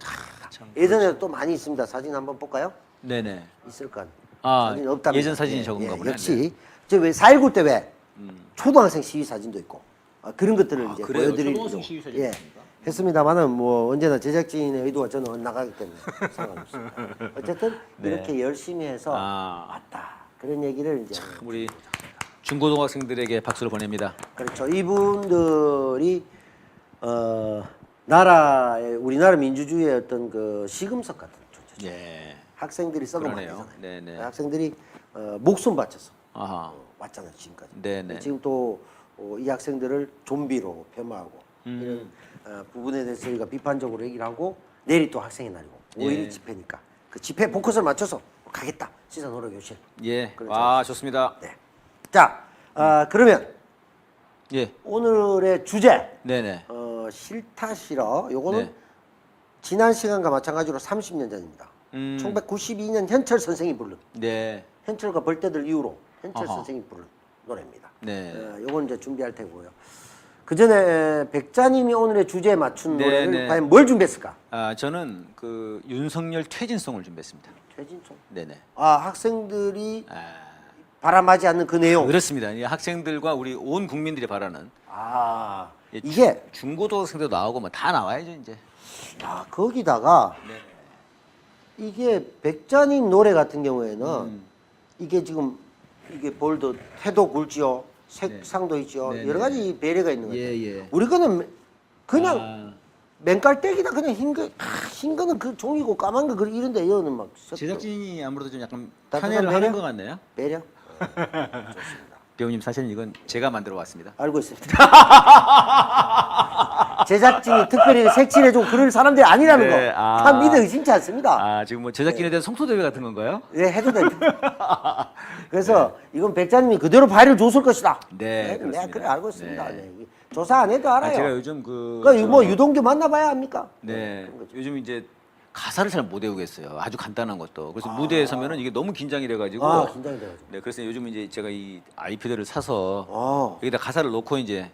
예전에도 또 많이 있습니다. 사진 한번 볼까요? 네네. 있을 건. 아, 사진 없답니다. 예전 사진이 적은가 보네. 역시 저왜 4.19 때 왜 초등학생 시위 사진도 있고 그런 것들을 이제 그래요? 보여드리려고 초등학생 시위 사진이 있습니까? 했습니다만은 뭐 언제나 제작진의 의도와 저는 엇나가기 때문에 상관없습니다. 어쨌든 네. 이렇게 열심히 해서 왔다 그런 얘기를 이제 우리 중고등학생들에게 박수를 보냅니다. 그렇죠. 이분들이 나라의 우리나라 민주주의의 어떤 그 시금석 같은 존재죠. 예. 학생들이 썩으면 안 그러네요. 되잖아요. 네네. 학생들이 목숨 바쳐서 아하. 왔잖아요 지금까지. 네네. 지금 또 이 학생들을 좀비로 폄하하고 이런 부분에 대해서 저희가 비판적으로 얘기를 하고 내일이 또 학생의 날이고 5일이 예. 집회니까 그 집회 포커스를 맞춰서 가겠다 시사 노력 교실. 예. 그렇죠. 아, 좋습니다. 네. 자 그러면 예. 오늘의 주제 네네. 싫다 싫어 요거는 네. 지난 시간과 마찬가지로 30년 전입니다. 음. 1992년 현철 선생이 부른 네. 현철과 벌떼들 이후로 현철 어허. 선생이 부른 노래입니다. 네. 요건 이제 준비할 테고요. 그 전에 백자님이 오늘의 주제에 맞춘 네, 노래를 네. 과연 뭘 준비했을까? 아, 저는 그 윤석열 퇴진송을 준비했습니다. 최진총. 네네. 학생들이 아, 바람하지 않는 그 내용. 그렇습니다. 이 학생들과 우리 온 국민들이 바라는 예, 이게 중고등학생도 나오고 뭐 다 나와야죠 이제. 거기다가 네. 이게 백자님 노래 같은 경우에는 이게 지금 이게 볼도 태도 굵지요, 색상도 있죠, 네, 여러 가지 배려가 있는 거죠. 예. 우리 거는 그냥 아, 맨깔떼기다 그냥 흰 거는 그 종이고 까만 거 이런데 이거는 막 제작진이 아무래도 좀 약간 따뜻한 편애를 배려? 하는 것 같네요. 배려. 좋습니다. 배우님 사실은 이건 제가 만들어 왔습니다. 알고 있습니다. 제작진이 특별히 색칠해주고 그럴 사람들이 아니라는 네, 거. 다 믿어 의심치 않습니다. 아, 지금 뭐 제작진에 대한 성토 대회 같은 건가요? 네, 해도 됩니다. 그래서 이건 백자님이 그대로 발을 줬을 것이다. 네, 내가 그렇습니다. 그래 알고 있습니다. 네. 네. 조사 안 해도 알아요. 제가 요즘 그러니까 뭐 유동규 만나봐야 합니까? 네, 그런 거죠. 요즘 이제 가사를 잘 못 외우겠어요. 아주 간단한 것도. 그래서 무대에 서면은 이게 너무 긴장이 돼가지고. 긴장이 돼가지고. 네, 그래서 요즘 이제 제가 이 아이패드를 사서 어. 여기다 가사를 넣고 이제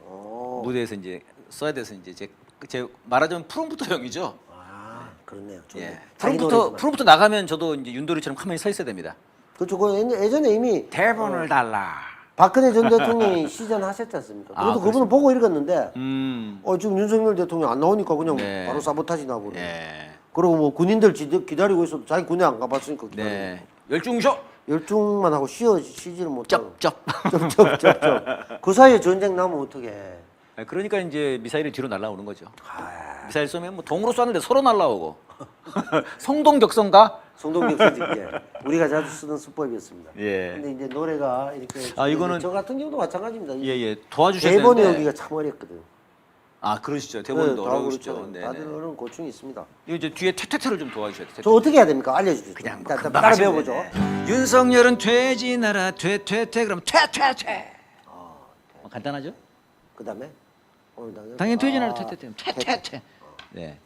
무대에서 이제 써야 돼서 이제 제 말하자면 프롬프터형이죠. 그렇네요. 좋네요. 예. 자기 프롬프터 노래지만. 프롬프터 나가면 저도 이제 윤도리처럼 가만히 서 있어야 됩니다. 그렇죠. 그 예전에 이미 대본을 달라. 박근혜 전 대통령이 시전하셨지 않습니까? 그래도 그분은 보고 읽었는데 지금 윤석열 대통령 안 나오니까 그냥 네. 바로 사보타지 나버려. 예. 그리고 뭐 군인들 기다리고 있어도 자기 군에 안 가봤으니까 기다리고. 네. 열중쇼. 열중만 하고 쉬지를 못하고. 쩝쩝. 쩝쩝쩝쩝. 그 사이에 전쟁 나면 어떡해. 그러니까 이제 미사일이 뒤로 날라오는 거죠. 미사일 쏘면 뭐 동으로 쐈는데 서로 날라오고. 성동격선가? 송동경 수직에 우리가 자주 쓰던 수법이었습니다. 예. 근데 이제 노래가 이렇게 이거는- 저 같은 경우도 마찬가지입니다. 예. 도와주셔야 대본이 되는데. 여기가 참 어렵거든. 아, 그러시죠. 대본도 다 어려우시죠. 그렇죠. 네. 다들 그런 고충이 있습니다. 이거 이제 뒤에 퇴퇴퇴를 좀 도와주셔야 돼요. 저 어떻게 해야 됩니까? 알려주세요. 그냥 뭐 일단 금방 따라 하시면 배워보죠. 되네. 윤석열은 퇴진하라 퇴퇴퇴 그럼 퇴퇴퇴. 간단하죠? 그다음에 오늘 당연히 퇴진하라 퇴퇴퇴 퇴퇴퇴. 네.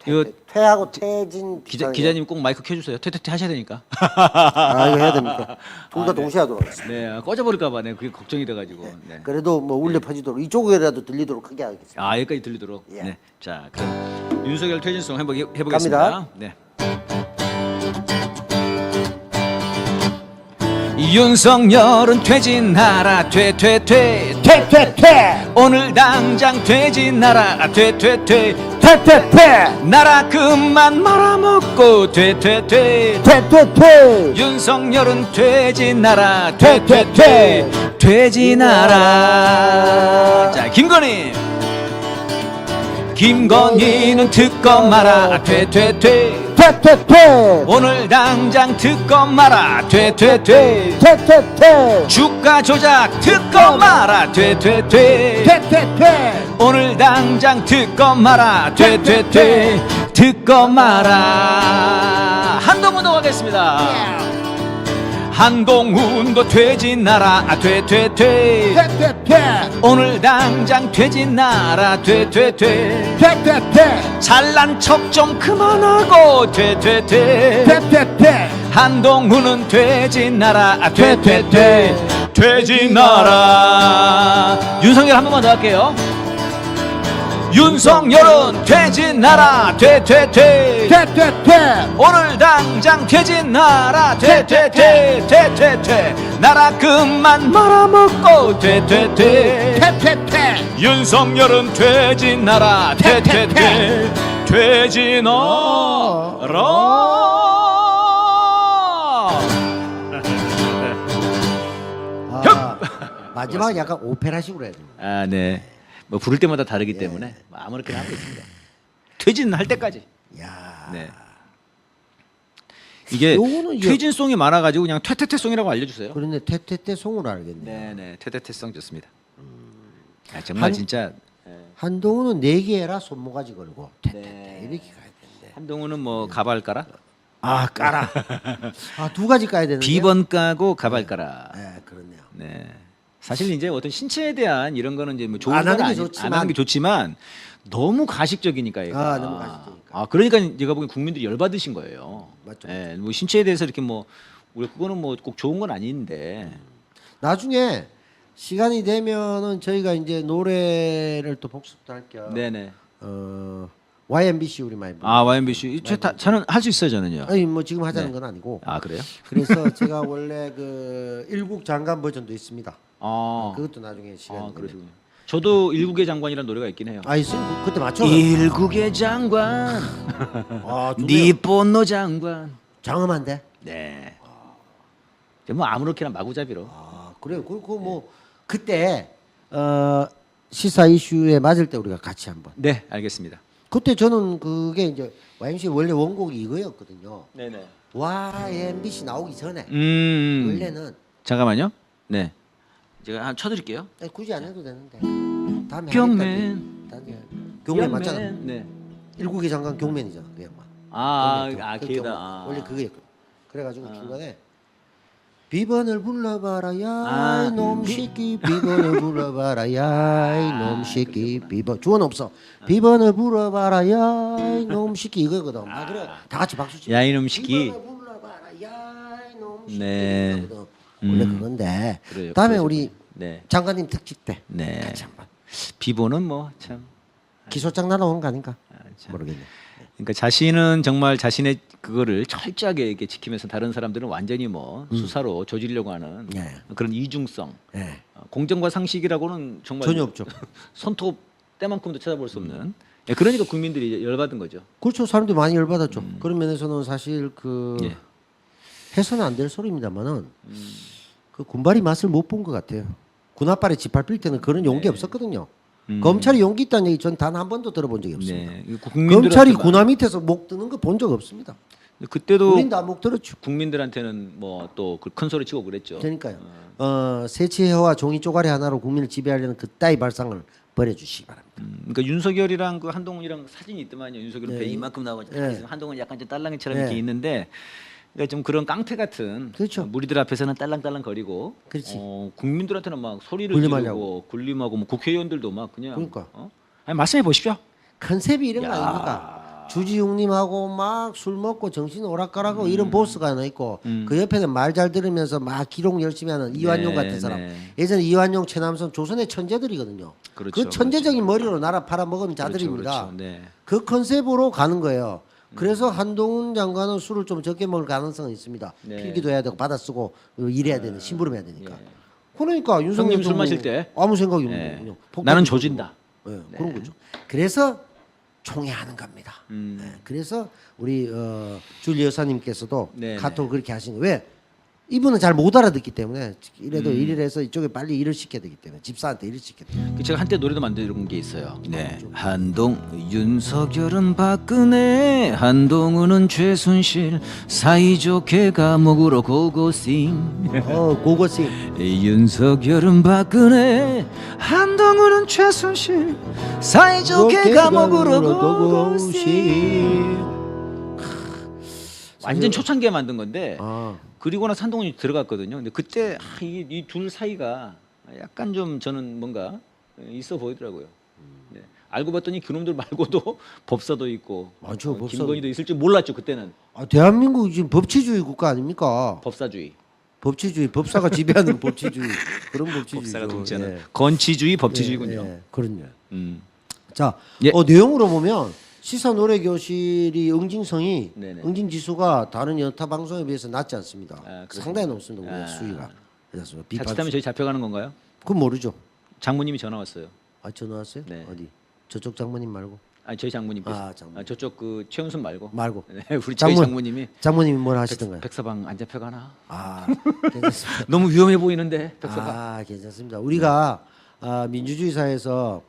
이거 퇴하고 퇴진 기자님 꼭 마이크 켜주세요. 퇴퇴퇴 하셔야 되니까. 이거 해야 됩니까? 둘 다 동시에 하도록 하겠습니다. 네, 꺼져버릴까봐 네, 그게 걱정이 돼가지고. 네. 그래도 뭐 울려 퍼지도록 이쪽에라도 들리도록 크게 하겠습니다. 아, 여기까지 들리도록. 예. 네. 자, 그럼 윤석열 퇴진송 해보겠습니다. 갑니다. 네. 윤석열은 퇴진하라 퇴퇴퇴 퇴퇴퇴 오늘 당장 퇴진하라 퇴퇴퇴 퇴퇴퇴 나라 그만 말아먹고 퇴퇴퇴 퇴퇴퇴 윤석열은 퇴진하라 퇴퇴퇴 퇴진하라. 자, 김건희는 특검 마라 퇴퇴퇴 퇴퇴퇴 오늘 당장 특검 마라 퇴퇴퇴 퇴퇴퇴 주가 조작 특검 마라 퇴퇴퇴 퇴퇴퇴 오늘 당장 특검 마라 퇴퇴퇴 특검 마라 한동훈도 가겠습니다. 한동훈도 퇴진하라 퇴퇴퇴 퇴퇴퇴 오늘 당장 퇴진하라 퇴퇴퇴 퇴퇴퇴 잘난 척 좀 그만하고 퇴퇴퇴 퇴퇴퇴 한동훈은 퇴진하라 퇴퇴퇴 퇴진하라 윤석열 한 번만 더 할게요. 윤석열은 퇴진하라 퇴퇴퇴 퇴퇴퇴 오늘 당장 퇴진하라 퇴퇴퇴 퇴퇴퇴 나라 그만 말아먹고 퇴퇴퇴 퇴퇴퇴 윤석열은 퇴진하라 퇴퇴퇴 퇴진하라 마지막 약간 오페라식으로 해야 됩니다. 아, 네. 뭐 부를 때마다 다르기 때문에 뭐 아무렇게나 하고 있습니다. 퇴진할 때까지. 야. 네. 이게 요거는 이제- 퇴진송이 많아가지고 그냥 퇴퇴퇴송이라고 알려주세요. 그런데 퇴퇴퇴 송으로 알겠네. 네네 퇴퇴퇴송 좋습니다. 아, 정말 진짜 한동훈은 4개라 손모가지 걸고 퇴퇴퇴 네. 이렇게 가야 되는데. 한동훈은 뭐 가발 깔아, 아 까라. 아 2가지 까야 되는데. 비번 까고 가발 깔아. 네 그렇네요. 네. 사실 이제 어떤 신체에 대한 이런 거는 이제 뭐 좋은 안 건 하는 게 아니, 좋지만. 안 하는 게 좋지만 너무 가식적이니까 얘가. 아, 너무 가식적이니까. 아 그러니까 제가 보기엔 국민들이 열받으신 거예요. 맞죠. 예, 뭐 신체에 대해서 이렇게 뭐 우리 그거는 뭐 꼭 좋은 건 아닌데. 나중에 시간이 되면은 저희가 이제 노래를 또 복습도 할 겸. 네네. YMBC 우리 많이. 아 YMBC 저는 할 수 있어요 저는요. 아니 뭐 지금 하자는 네. 건 아니고. 아 그래요? 그래서 제가 원래 그 일국 장관 버전도 있습니다. 아, 그것도 나중에 시간이 되면. 그러시군요. 저도 일국의 장관이라는 노래가 있긴 해요. 아 있으면 그때 맞춰. 일국의 장관, 아 좋네요. 니폰노 장관. 장엄한데. 네. 뭐 아무렇게나 마구잡이로. 아 그래요. 뭐 그때 시사 이슈에 맞을 때 우리가 같이 한번. 네, 알겠습니다. 그때 저는 그게 이제 YMC 원래 원곡이 이거였거든요. 네네. YMBC 나오기 전에 원래는 잠깐만요. 네. 제가 한 쳐드릴게요. 아니, 굳이 안 해도 되는데 다음에 경맨. 경맨 맞잖아. 네. 일국의 장관 경맨이잖아 그 양반. 그 걔다. 경맨. 아. 원래 그거였거든. 그래가지고 중간에 비번을 불러봐라 야 아. 이놈 새끼 비번을 불러봐라 야 이놈 새끼 비번 주어는 없어. 비번을 불러봐라 야 이놈 새끼 이거거든. 아 그래 다 같이 박수 치고 야 이놈 시키. 비번을 불러봐라 야 이놈 새끼 네. 이거거든. 원래 그건데 그래요. 다음에 그러죠. 우리 네. 장관님 특집 때 네. 같이 한번 비보는 뭐 참. 기소장 날아오는 거 아닌가 참. 모르겠네. 그러니까 자신은 정말 자신의 그거를 철저하게 이렇게 지키면서 다른 사람들은 완전히 뭐 수사로 조지려고 하는 네. 그런 이중성, 네. 공정과 상식이라고는 정말 전혀 없죠. 손톱 때만큼도 찾아볼 수 없는. 예, 그러니까 국민들이 열받은 거죠. 그렇죠. 사람들이 많이 열받았죠. 그런 면에서는 사실 그 예. 해서는 안 될 소리입니다만은 그 군발이 맛을 못 본 것 같아요. 군 앞발에 짓밟힐 때는 그런 용기 없었거든요. 검찰이 용기 있다는 얘기 전 단 한 번도 들어본 적이 없습니다. 네. 검찰이 군 앞 밑에서 목 드는 거 본 적 없습니다. 그때도 우린 다 목 들었죠. 국민들한테는 뭐 또 큰 소리 치고 그랬죠. 그러니까요. 세치해와 종이 쪼가리 하나로 국민을 지배하려는 그따위 발상을 버려주시기 바랍니다. 그러니까 윤석열이랑 그 한동훈이랑 사진이 있더만요. 윤석열은 네. 배 이만큼 나오고 네. 한동훈은 약간 좀 딸랑이처럼 네. 이렇게 있는데 그러니까 좀 그런 깡패 같은 그렇죠. 무리들 앞에서는 딸랑딸랑 거리고 그렇지. 국민들한테는 막 소리를 군림하려고. 지르고 군림하고 뭐 국회의원들도 막 그냥 그러니까. 아니, 말씀해 보십시오. 컨셉이 이런 거 아닙니까? 주지웅님하고 막 술 먹고 정신 오락가락하고 이런 보스가 하나 있고 그 옆에는 말 잘 들으면서 막 기록 열심히 하는 이완용 같은 사람. 네. 예전에 이완용, 최남선 조선의 천재들이거든요. 그렇죠, 그 천재적인 머리로 나라 팔아먹은 자들입니다. 그렇죠. 네. 그 컨셉으로 가는 거예요. 그래서 한동훈 장관은 술을 좀 적게 먹을 가능성은 있습니다. 네. 필기도 해야 되고 받아 쓰고 일해야 되는 심부름해야 되니까. 그러니까 윤석열 형님 술 마실 때? 아무 생각이 없는 네. 거군요. 나는 조진다. 네, 그런 거죠. 그래서 총회하는 겁니다. 네, 그래서 우리 줄리 여사님께서도 네, 카톡 그렇게 하신 거 왜? 이분은 잘 못 알아듣기 때문에 이래도 일을 해서 이쪽에 빨리 일을 시켜야 되기 때문에 집사한테 일을 시켜야 돼요. 그 제가 한때 노래도 만들어 게 있어요. 네. 한동 윤석열은 박근혜, 한동훈은 최순실, 사이좋게 감옥으로 고고싱. 고고싱. 윤석열은 박근혜, 한동훈은 최순실, 사이좋게 감옥으로 고고싱. 완전 초창기에 만든 건데 그리고 나서 한동훈이 들어갔거든요. 근데 그때 이 둘 사이가 약간 좀 저는 뭔가 있어 보이더라고요. 네. 알고 봤더니 그놈들 말고도 법사도 있고 맞죠, 법사. 김건희도 있을 줄 몰랐죠 그때는. 대한민국 지금 법치주의 국가 아닙니까? 법사주의. 법치주의, 법사가 지배하는 법치주의 그런 법치주의. 법사가 통치하는 건치주의 법치주의군요. 그럼요. 음. 자, 예. 내용으로 보면 시사 노래 교실이 응징성이 네네. 응징 지수가 다른 여타 방송에 비해서 낮지 않습니다. 그렇습니다. 상당히 높습니다. 우리가 수위가. 그래서 자칫하면 저희 잡혀가는 건가요? 그건 모르죠. 장모님이 전화 왔어요. 전화 왔어요? 네. 어디? 저쪽 장모님 말고? 아니 저희 장모님께서. 장모님. 저쪽 그 최은순 말고. 말고. 네, 우리 저희 장모님이 장모님이 뭐라 하시던가요? 백서방 안 잡혀가나? 괜찮습니다. 너무 위험해 보이는데 백서방. 괜찮습니다. 우리가 민주주의 사회에서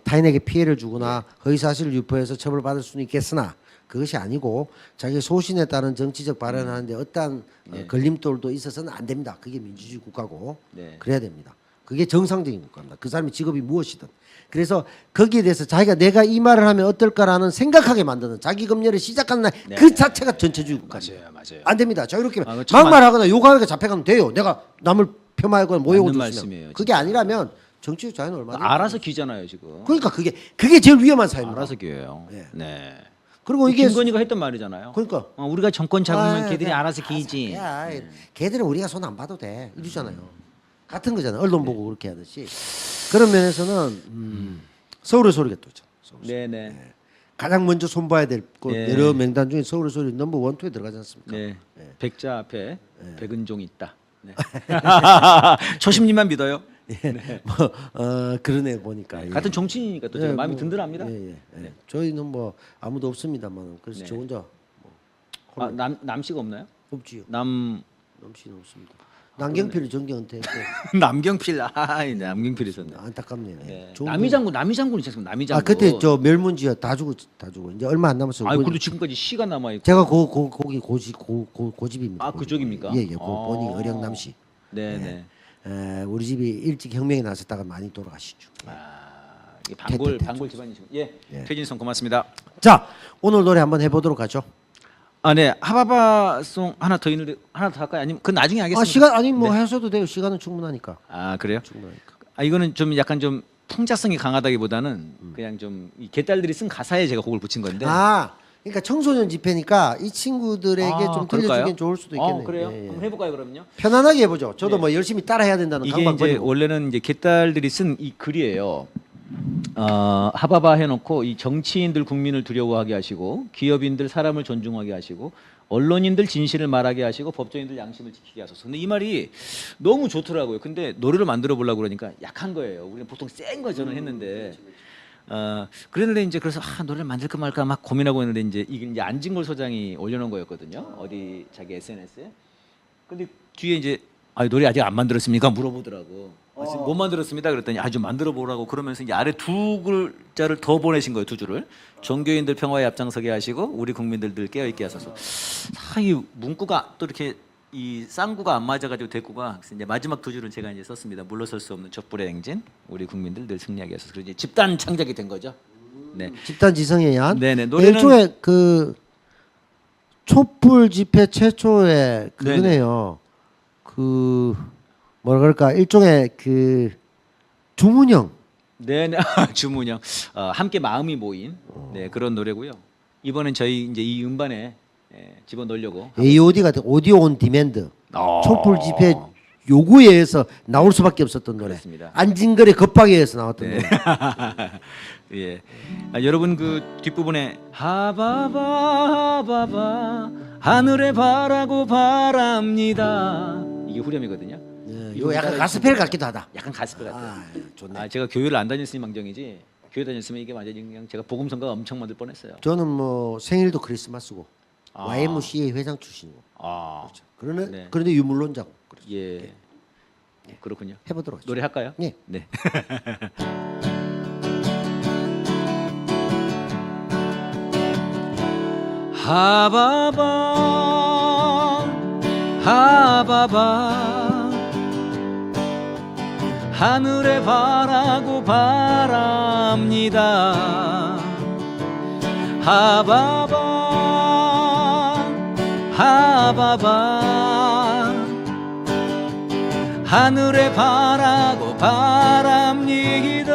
타인에게 피해를 주거나 허위사실을 유포해서 처벌받을 수는 있겠으나 그것이 아니고 자기 소신에 따른 정치적 발언을 하는데 어떠한 걸림돌도 있어서는 안 됩니다. 그게 민주주의 국가고 그래야 됩니다. 그게 정상적인 국가입니다. 그 사람의 직업이 무엇이든. 그래서 거기에 대해서 자기가 내가 이 말을 하면 어떨까라는 생각하게 만드는 자기 검열을 시작하는 날 그 자체가 전체주의 국가입니다. 맞아요. 안 됩니다. 자유롭게 참 막말하거나 욕하거나 잡혀가면 돼요. 내가 남을 폄하하거나 모욕을 말씀이에요, 줬으면 그게 아니라면 정치적 자유는 얼마나 알아서 기잖아요 지금. 그러니까 그게 제일 위험한 사회입니다. 알아서 기예요. 네. 네. 그리고 이게 김건희가 했던 말이잖아요. 그러니까 우리가 정권 잡으면 걔들이 알아서 기지. 걔들은 우리가 손 안 봐도 돼 이러잖아요. 같은 거잖아요. 언론 보고 그렇게 하듯이 그런 면에서는 서울의 소리가 또죠. 네네. 가장 먼저 손봐야 될 네. 여러 명단 중에 서울의 소리 넘버 1, 2에 들어가지 않습니까? 네. 백자 앞에 백은종이 있다. 네. 초심님만 믿어요. 그런 애 보니까 같은 정치인이니까 또 제가 마음이 든든합니다. 저희는 뭐 아무도 없습니다만 그래서 네. 저 혼자 남씨가 없나요? 없지요. 남씨는 없습니다. 남경필을 정기 은퇴했고 남경필 남경필 있었네. 안타깝네요. 네. 좋은 남이 장군 있었습니다. 남이 장군. 그때 저 멸문지어 다 죽고 이제 얼마 안 남았어요. 그래도 지금까지 시가 남아 있고. 제가 거기 고집입니다. 그쪽입니까? 예, 본이 어령남씨. 네네. 우리 집이 일찍 혁명에 나섰다가 많이 돌아가시죠. 이게 반골 집안이시고. 최진성 고맙습니다. 자, 오늘 노래 한번 해보도록 하죠. 네. 하바바송 하나 더 있는데 하나 더 할까요? 아니면 그 나중에 하겠습니다. 시간 아니 뭐 하셔도 돼요. 시간은 충분하니까. 그래요? 충분하니까. 이거는 좀 약간 좀 풍자성이 강하다기보다는 그냥 좀 이 개딸들이 쓴 가사에 제가 곡을 붙인 건데. 그러니까 청소년 집회니까 이 친구들에게 좀 들려주긴 좋을 수도 있겠네요. 그래요? 한번 해볼까요 그러면요? 편안하게 해보죠. 저도 뭐 열심히 따라해야 된다는 이게 강박 이제 버리고. 원래는 이제 개딸들이 쓴 이 글이에요. 하바바 해놓고 이 정치인들 국민을 두려워하게 하시고 기업인들 사람을 존중하게 하시고 언론인들 진실을 말하게 하시고 법조인들 양심을 지키게 하소서. 근데 이 말이 너무 좋더라고요. 근데 노래를 만들어 보려고 그러니까 약한 거예요. 우리는 보통 센 거 저는 했는데 그랬는데 이제 그래서 노래를 만들까 말까 막 고민하고 있는데 이제 이게 이제 안진걸 소장이 올려놓은 거였거든요. 어디 자기 SNS에. 근데 뒤에 이제 노래 아직 안 만들었습니까? 물어보더라고. 지금 못 만들었습니다. 그랬더니 아주 만들어 보라고 그러면서 이제 아래 두 글자를 더 보내신 거예요. 두 줄을. 종교인들 평화에 앞장서게 하시고 우리 국민들들 깨어 있게 하소서. 이 문구가 또 이렇게 이 쌍구가 안 맞아가지고 대꾸가 그래서 이제 마지막 두 줄은 제가 이제 썼습니다. 물러설 수 없는 촛불의 행진, 우리 국민들 늘 승리하게 하소서. 그래서 이제 집단 창작이 된 거죠. 네. 집단 지성에 의한. 네네. 노래는 일종의 그 촛불 집회 최초의 그거네요. 그 뭐라 그럴까 일종의 그 주문형. 네네. 주문형. 함께 마음이 모인 그런 노래고요. 이번엔 저희 이제 이 음반에 집어넣으려고. AOD 같은 오디오 온 디맨드. 촛불 집회 요구에 의해서 나올 수밖에 없었던 노래. 그렇습니다. 안진걸의 겁박에 의해서 나왔던 노래. 예. 여러분 그 뒷부분에 하바바 하늘에 바라고 바랍니다. 이게 후렴이거든요. 이거 약간 가스펠 같기도 하다. 약간 가스펠 같아요. 좋네. 제가 교회를 안 다녔으니 망정이지. 교회 다녔으면 이게 완전히 그냥 제가 복음성가 엄청 만들 뻔했어요. 저는 뭐 생일도 크리스마스고. YMCA 회장 출신이고. 아, 그러네. 네. 그런데 유물론자고. 그렇죠. 예. 그렇군요. 해보도록 하죠. 노래 할까요? 네. 네. 하바바 하바바 하늘에 바라고 바랍니다. 하바바 하바바 하늘에 바라고 바랍니다.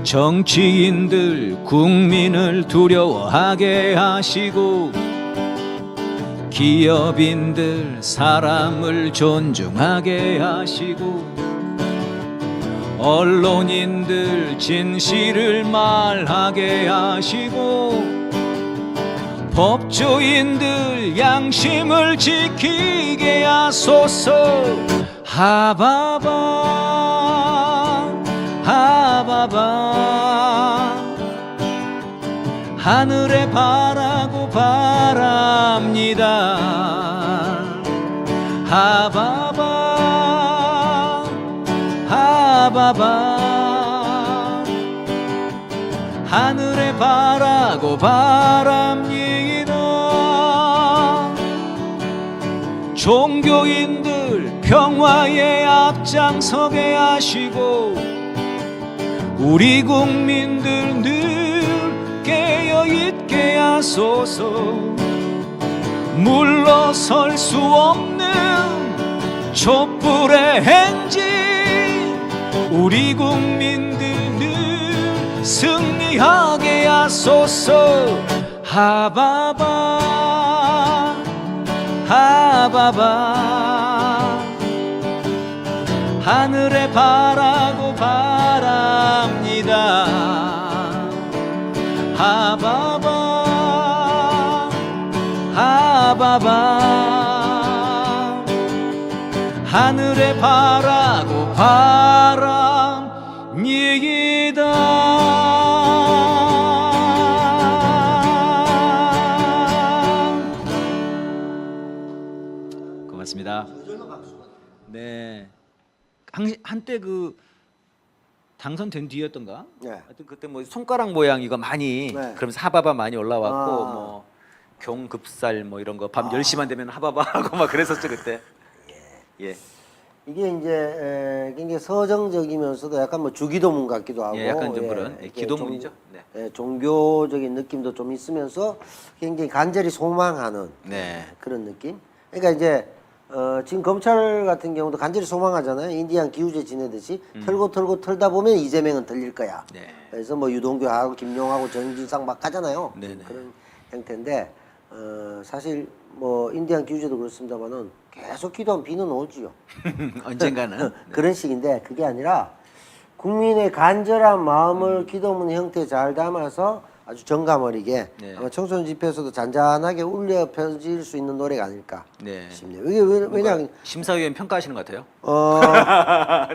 정치인들 국민을 두려워하게 하시고 기업인들 사람을 존중하게 하시고 언론인들 진실을 말하게 하시고 법조인들 양심을 지키게 하소서. 하바바 하바바 하늘에 바라고 바랍니다. 하바바 하바바 하늘에 바라고 바랍니다. 종교인들 평화에 앞장서게 하시고 우리 국민들 늘 깨어있게 하소서. 물러설 수 없는 촛불의 행진 우리 국민들 늘 승리하게 하소서. 하바바 하바바 하늘에 바라고 바랍니다. 하바바 하바바 하늘에 바라고 바랍니다. 고맙습니다. 네. 한때 그 당선된 뒤였던가? 네. 하여튼 그때 뭐 손가락 모양 이거 많이 네. 그러면서 하바바 많이 올라왔고 아. 뭐 경급살 뭐 이런 거 밤 10시만 되면 하바바 하고 막 그랬었죠 그때. 예. 이게 이제 굉장히 서정적이면서도 약간 뭐 주기도문 같기도 하고, 예, 약간 좀 그런 이렇게 기도문이죠. 좀, 네. 종교적인 느낌도 좀 있으면서 굉장히 간절히 소망하는 네. 그런 느낌. 그러니까 이제 지금 검찰 같은 경우도 간절히 소망하잖아요. 인디안 기우제 지내듯이 털고 털다 보면 이재명은 들릴 거야. 네. 그래서 뭐 유동규하고 김용하고 정진상 막 가잖아요. 네네. 그런 형태인데 사실 뭐 인디안 기우제도 그렇습니다만은 계속 기도하면 비는 오지요. 언젠가는. 그런 식인데 그게 아니라 국민의 간절한 마음을 기도문 형태에 잘 담아서 아주 정감 어리게 네. 아마 청소년 집회에서도 잔잔하게 울려 펴질 수 있는 노래가 아닐까 네. 싶네요. 이게 왜냐하면 심사위원 평가하시는 것 같아요.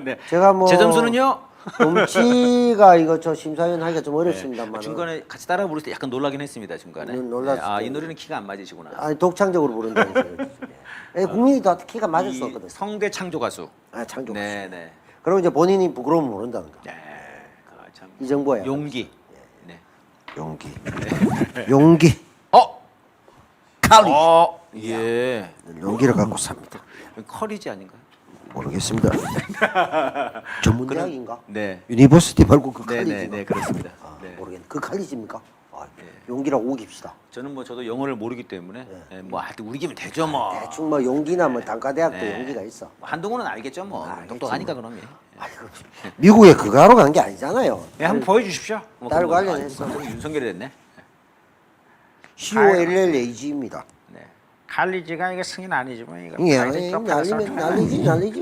네. 제가 뭐 제 점수는요? 음치가 이거 저 심사위원 하기가 좀 어렵습니다만 중간에 같이 따라 부를 때 약간 놀라긴 했습니다 중간에. 놀랐을 아, 때. 이 노래는 키가 안 맞으시구나. 아니 독창적으로 부른다는 생각이 들어요. 국민이 다 키가 맞을 수 이 없거든. 성대 창조 가수. 아 창조. 네, 네. 그리고 이제 본인이 부끄러우면 모른다는 거. 네. 아, 참. 이 정보야. 용기. 네. 용기. 용기. 칼리. 예. 용기를 갖고 삽니다. 커리지 아닌가요? 모르겠습니다. 전문 대학인가? 네. 유니버시티 말고 그 네, 칼리지. 네, 네, 그렇습니다. 네. 모르겠네. 그 칼리지입니까? 용기라고 우깁시다. 저는 뭐 저도 영어를 모르기 때문에 뭐 하여튼 우기면 되죠 뭐. 대충 뭐 용기나 뭐 단과대학도 네. 용기가 있어. 뭐 한동훈은 알겠죠 뭐. 똑똑하니까 그럼. 예. 아이고, 미국에 그거 하러 간 게 아니잖아요. 네, 한번 보여주십시오. 뭐 딸 그런 거. 관련해서. 아니, 윤석열이 됐네. COLLAG입니다. 네. 칼리지가 이게 승인 아니지만 이거. 예, 칼리지 쪽팔려서. 난리지.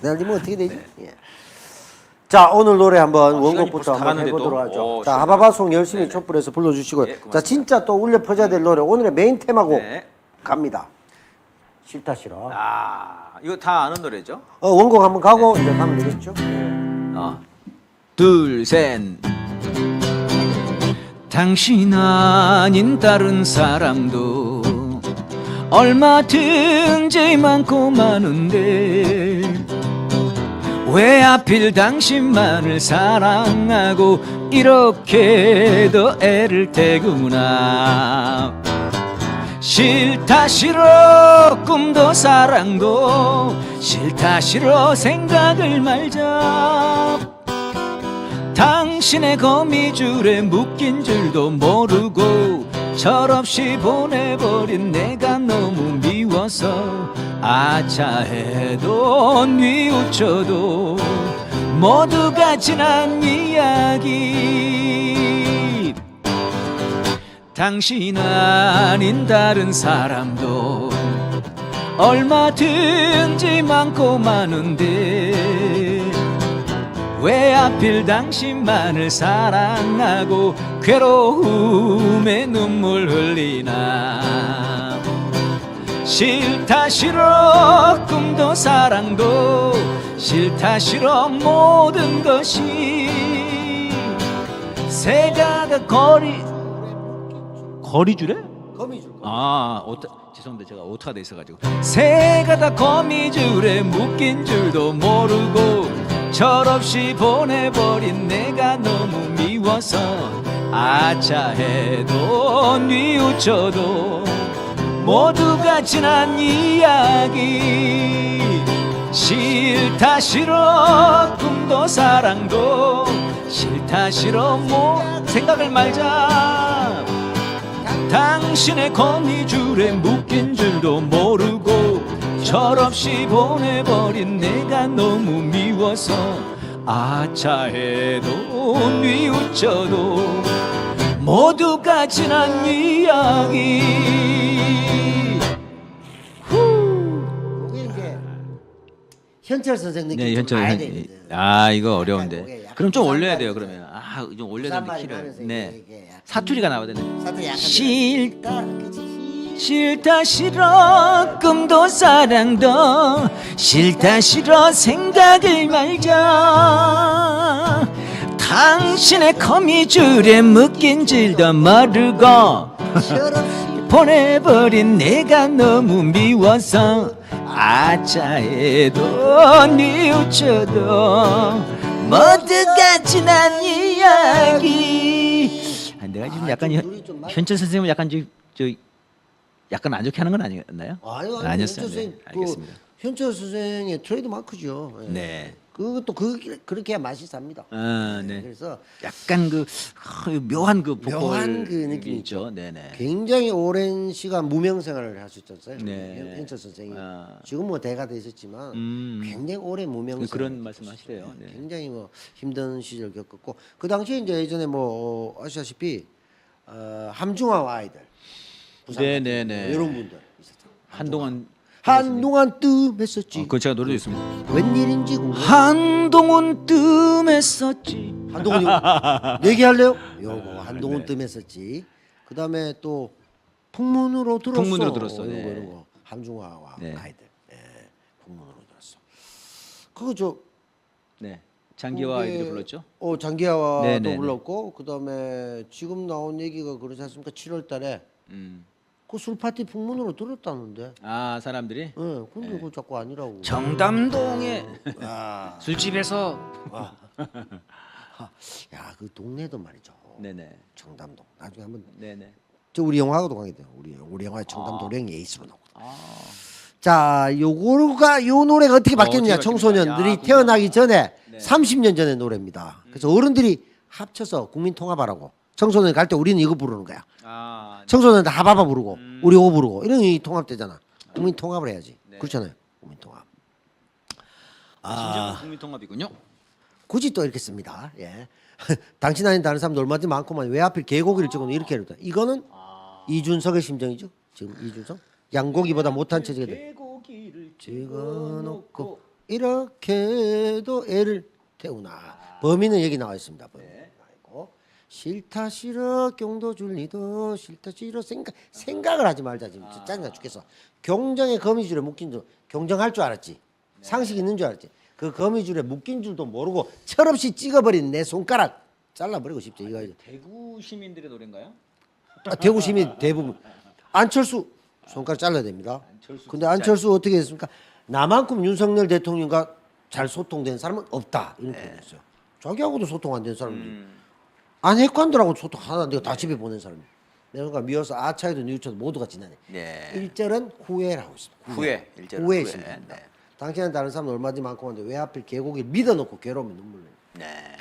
난리면 어떻게 되지? 예. 자, 오늘 노래 한번 시간이 원곡부터 벌써 다 한번 갔는데 해보도록 또? 하죠. 오, 자, 시간이. 하바바송 열심히 네네. 촛불에서 불러주시고요. 예, 고맙습니다. 자, 진짜 또 울려 퍼져야 될 노래 오늘의 메인 테마곡 네. 갑니다. 싫다 싫어. 아, 이거 다 아는 노래죠? 원곡 한번 가고 이제 가면 되겠죠? 둘, 셋. 당신 아닌 다른 사람도 얼마든지 많고 많은데 왜 하필 당신만을 사랑하고 이렇게도 애를 태구나. 싫다 싫어 꿈도 사랑도 싫다 싫어 생각을 말자. 당신의 거미줄에 묶인 줄도 모르고 철없이 보내버린 내가 너무 미워서 아차해도 뉘우쳐도 모두가 지난 이야기. 당신 아닌 다른 사람도 얼마든지 많고 많은데 왜 하필 당신만을 사랑하고 괴로움에 눈물 흘리나. 싫다 싫어 꿈도 사랑도 싫다 싫어 모든 것이 새가가 거리줄에? 거미줄. 죄송합니다. 제가 오타가 돼 있어가지고 새가 다 거미줄에 묶인 줄도 모르고 철없이 보내버린 내가 너무 미워서 아차해도 뉘우쳐도 모두가 지난 이야기. 싫다 싫어 꿈도 사랑도 싫다 싫어 생각을 말자. 당신의 거미줄에 묶인 줄도 모르고 철없이 보내버린 내가 너무 미워서 아차해도 뉘우쳐도 모두가 지난 이야기. 그게 이제 현철 선생 느낌 네, 좀 현철 봐야 현. 되거든. 이거 어려운데. 약간 그럼 좀 부산 올려야 돼요. 말이 그러면 좀 올려야 되는데 부산 말이 키를. 나면서 네. 이게 약간 사투리가 나와야 되네. 사투리 약간 싫다 그치? 싫다 싫어 꿈도 사랑도 싫다 싫어 생각을 말자. 당신의 거미줄에 묶인 줄도 모르고 철없이 보내버린 내가 너무 미워서 아차해도 뉘우쳐도 모두가 지난 이야기. 내가 지금 약간 눈이 좀 현철 선생님은 약간 약간 안 좋게 하는 건 아니었나요? 아니요, 아니었어요. 현철 선생, 네, 알겠습니다. 현철 선생의 트레이드 마크죠. 예. 네. 그것도 그렇게 해야 맛이 삽니다. 네. 그래서 약간 묘한 그 보컬 묘한 그 느낌이 있죠. 네네. 굉장히 오랜 시간 무명 생활을 하셨잖아요. 네. 현철 선생이 아. 지금 뭐 대가 되셨지만 굉장히 오래 무명 생활 그런 말씀하시래요. 네. 굉장히 뭐 힘든 시절 겪었고 그 당시에 이제 예전에 뭐 아시다시피 함중아와 아이들 부산 네네네. 이런 분들 있었죠. 한동안 뜸했었지. 그 제가 노래도 있습니다. 웬일인지 궁금해. 한동안 뜸했었지. 한동훈이 얘기할래요? 요거 한동훈 뜸했었지. 그다음에 또 풍문으로 들었어. 풍문으로 들었어. 이런 네. 거 이런 거. 함중아와 네. 아이들. 예. 풍문으로 들었어. 그거 저 네. 장기와 그게- 아이들이 불렀죠. 장기하와도 네네네. 불렀고 그다음에 지금 나온 얘기가 그러지 않습니까? 7월달에 그 술파티 풍문으로 들었다는데. 사람들이 예. 근데 그거 자꾸 아니라고. 정담동에 아. 술집에서 야, 그 동네도 말이죠. 네네. 청담동. 나중에 한번 네네. 저 우리 영화도 가게 돼요. 우리 영화에 청담 도령이 에이스로 나오거든. 자, 요거가 요 노래가 어떻게 바뀌었냐? 어떻게 청소년들이 바뀌었냐? 태어나기 전에 네. 30년 전의 노래입니다. 그래서 어른들이 합쳐서 국민 통합하라고. 청소년 갈 때 우리는 이거 부르는 거야. 청소년들 하바바 부르고 우리 이거 부르고 이런 게 통합되잖아. 국민 통합을 해야지. 네. 그렇잖아요. 국민 통합. 진정 국민통합이군요. 굳이 또 이렇게 씁니다. 예. 당신 아닌 다른 사람도 얼마든지 많고만 왜 하필 개고기를 찍어놓고 이렇게 해야 이거는 이준석의 심정이죠. 지금 이준석 양고기보다 못한 체제가 돼. 개고기를 찍어놓고 이렇게도 애를 태우나. 범인은 여기 나와 있습니다. 범인 나와 있고 싫다 싫어 경도 줄 리도 싫다 싫어 생각을 하지 말자 지금 짜증나 죽겠어. 경정의 거미줄에 묶인 줄 경정할 줄 알았지. 상식 있는 줄 알았지. 그 거미줄에 묶인 줄도 모르고 철없이 찍어버린 내 손가락 잘라버리고 싶죠. 이거 대구 시민들의 노래인가요? 대구 시민 대부분 안철수 손가락 잘라야 됩니다. 근데 안철수 어떻게 했습니까? 나만큼 윤석열 대통령과 잘 소통된 사람은 없다 이런 표현이었어요. 자기하고도 소통 안 된 사람이 안 핵관들하고 소통 하나 안 되고 다 집에 보낸 사람이. 내가 미워서 아차이도 뉘우쳐도 모두가 지나네. 네. 1절은 후회라고 있습니다. 후회. 1절은 후회 후회. 심입니다. 네. 당신은 다른 사람 얼마든지 많고 한데 왜 하필 개고기를 믿어놓고 괴로우면 눈물 내요. 네.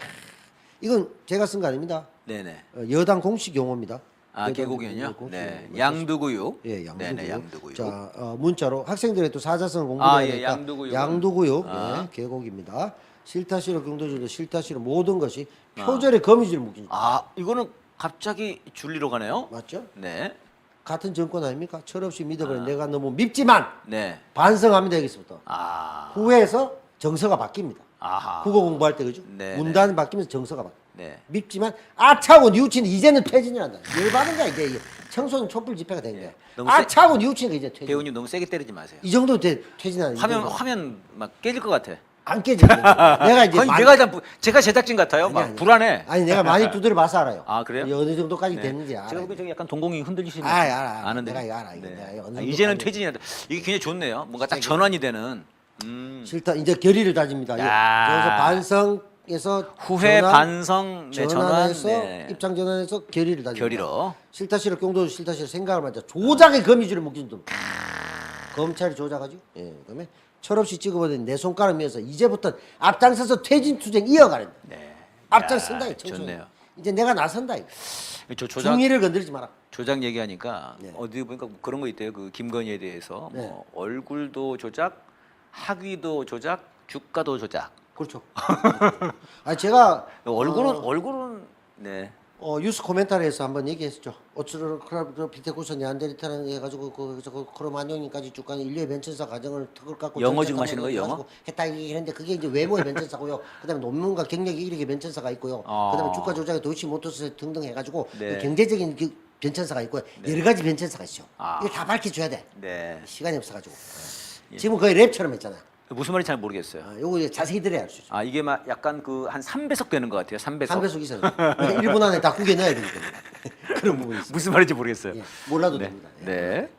이건 제가 쓴 거 아닙니다. 네네. 여당 공식 용어입니다. 아 여당 개고기는요? 공식 네. 용어. 양두구육. 예, 양두구육. 네네 양두구육. 자, 문자로 학생들의 또 사자성 공부해야 아, 예, 되니까 양두구육은? 양두구육, 아. 예, 계곡입니다. 싫다 싫어 경도줄도 싫다 싫어 모든 것이 표절의 거미줄을 묶인 아 이거는 갑자기 줄리로 가네요. 맞죠? 네. 같은 정권 아닙니까? 철없이 믿어버린 내가 너무 밉지만 네. 반성합니다 여기서부터. 아. 후회해서 정서가 바뀝니다. 아하. 국어 공부할 때 그죠? 네, 문단이 바뀌면서 정서가 바뀌. 네. 밉지만 아차고 뉘우치는 이제는 퇴진이란다. 열받은 거야 이제 청소년 촛불 집회가 된 거야. 너무 아차고 뉘우치는 거 이제 퇴진. 배우님 너무 세게 때리지 마세요. 이 정도 퇴진하는. 화면 막 깨질 것 같아. 안 깨지는 내가 이제 아니 제가 제작진 같아요. 아니, 막 아니. 불안해. 아니 내가 많이 두드려 봐서 알아요. 아, 그래요? 이게 어느 정도까지 네. 됐는지 알아요. 제가 보기엔 저기 약간 동공이 흔들리시는 거 알아. 아는데. 내가 이거 알아. 이거 내가 이거 어느 아, 이제는 정도까지- 퇴진이다. 이게 굉장히 좋네요. 뭔가 딱 전환이 되는. 싫다. 이제 결의를 다집니다. 야. 그래서 반성에서 후회 전환, 반성 네, 전환 전환해서 네. 입장 전환해서 결의를 다집니다. 결의로. 싫다 싫어 경도 싫다 싫어 생각을 맞자 조작의 거미줄을 묶인 놈. 검찰이 조작하죠. 예, 그다음에 철없이 찍어버린 내 손가락 위에서 이제부터 앞장서서 퇴진 투쟁 이어가는. 네. 앞장선다 이 야, 청소년. 좋네요. 이제 내가 나선다 이거. 저 조작 중의를 건드리지 마라. 조작 얘기하니까 네. 어디 보니까 그런 거 있대요. 그 김건희에 대해서 네. 뭐 얼굴도 조작, 학위도 조작, 주가도 조작. 그렇죠. 아 제가 얼굴은 네. 뉴스 코멘터리에서 한번 얘기했었죠. 어쩌러 크라브 비테쿠스 네안데르탈을 해가지고 그 크로마뇽까지 쭉 가는 인류의 변천사 과정을 턱을 깎고 영어 지금 하시는 거예요, 영어? 했다 이랬는데 그게 이제 외모의 변천사고요. 그다음에 논문과 경력이 이렇게 변천사가 있고요. 그다음에 주가 조작에 도이치 모터스 등등 해가지고 네. 그 경제적인 그 변천사가 있고요. 여러 가지 변천사가 있죠. 아. 이거 다 밝혀줘야 돼. 네. 시간이 없어가지고 지금 거의 랩처럼 했잖아. 무슨 말인지 잘 모르겠어요. 요거 자세히 들어야 알 수 있죠. 아 이게 막 약간 그 한 3배속 되는 것 같아요. 3배속. 3배속 이상. 1분 안에 다 구겨 넣어야 되기 때문에 그런 부분이 있어요. 무슨 말인지 모르겠어요. 예, 몰라도 네. 됩니다. 예. 네.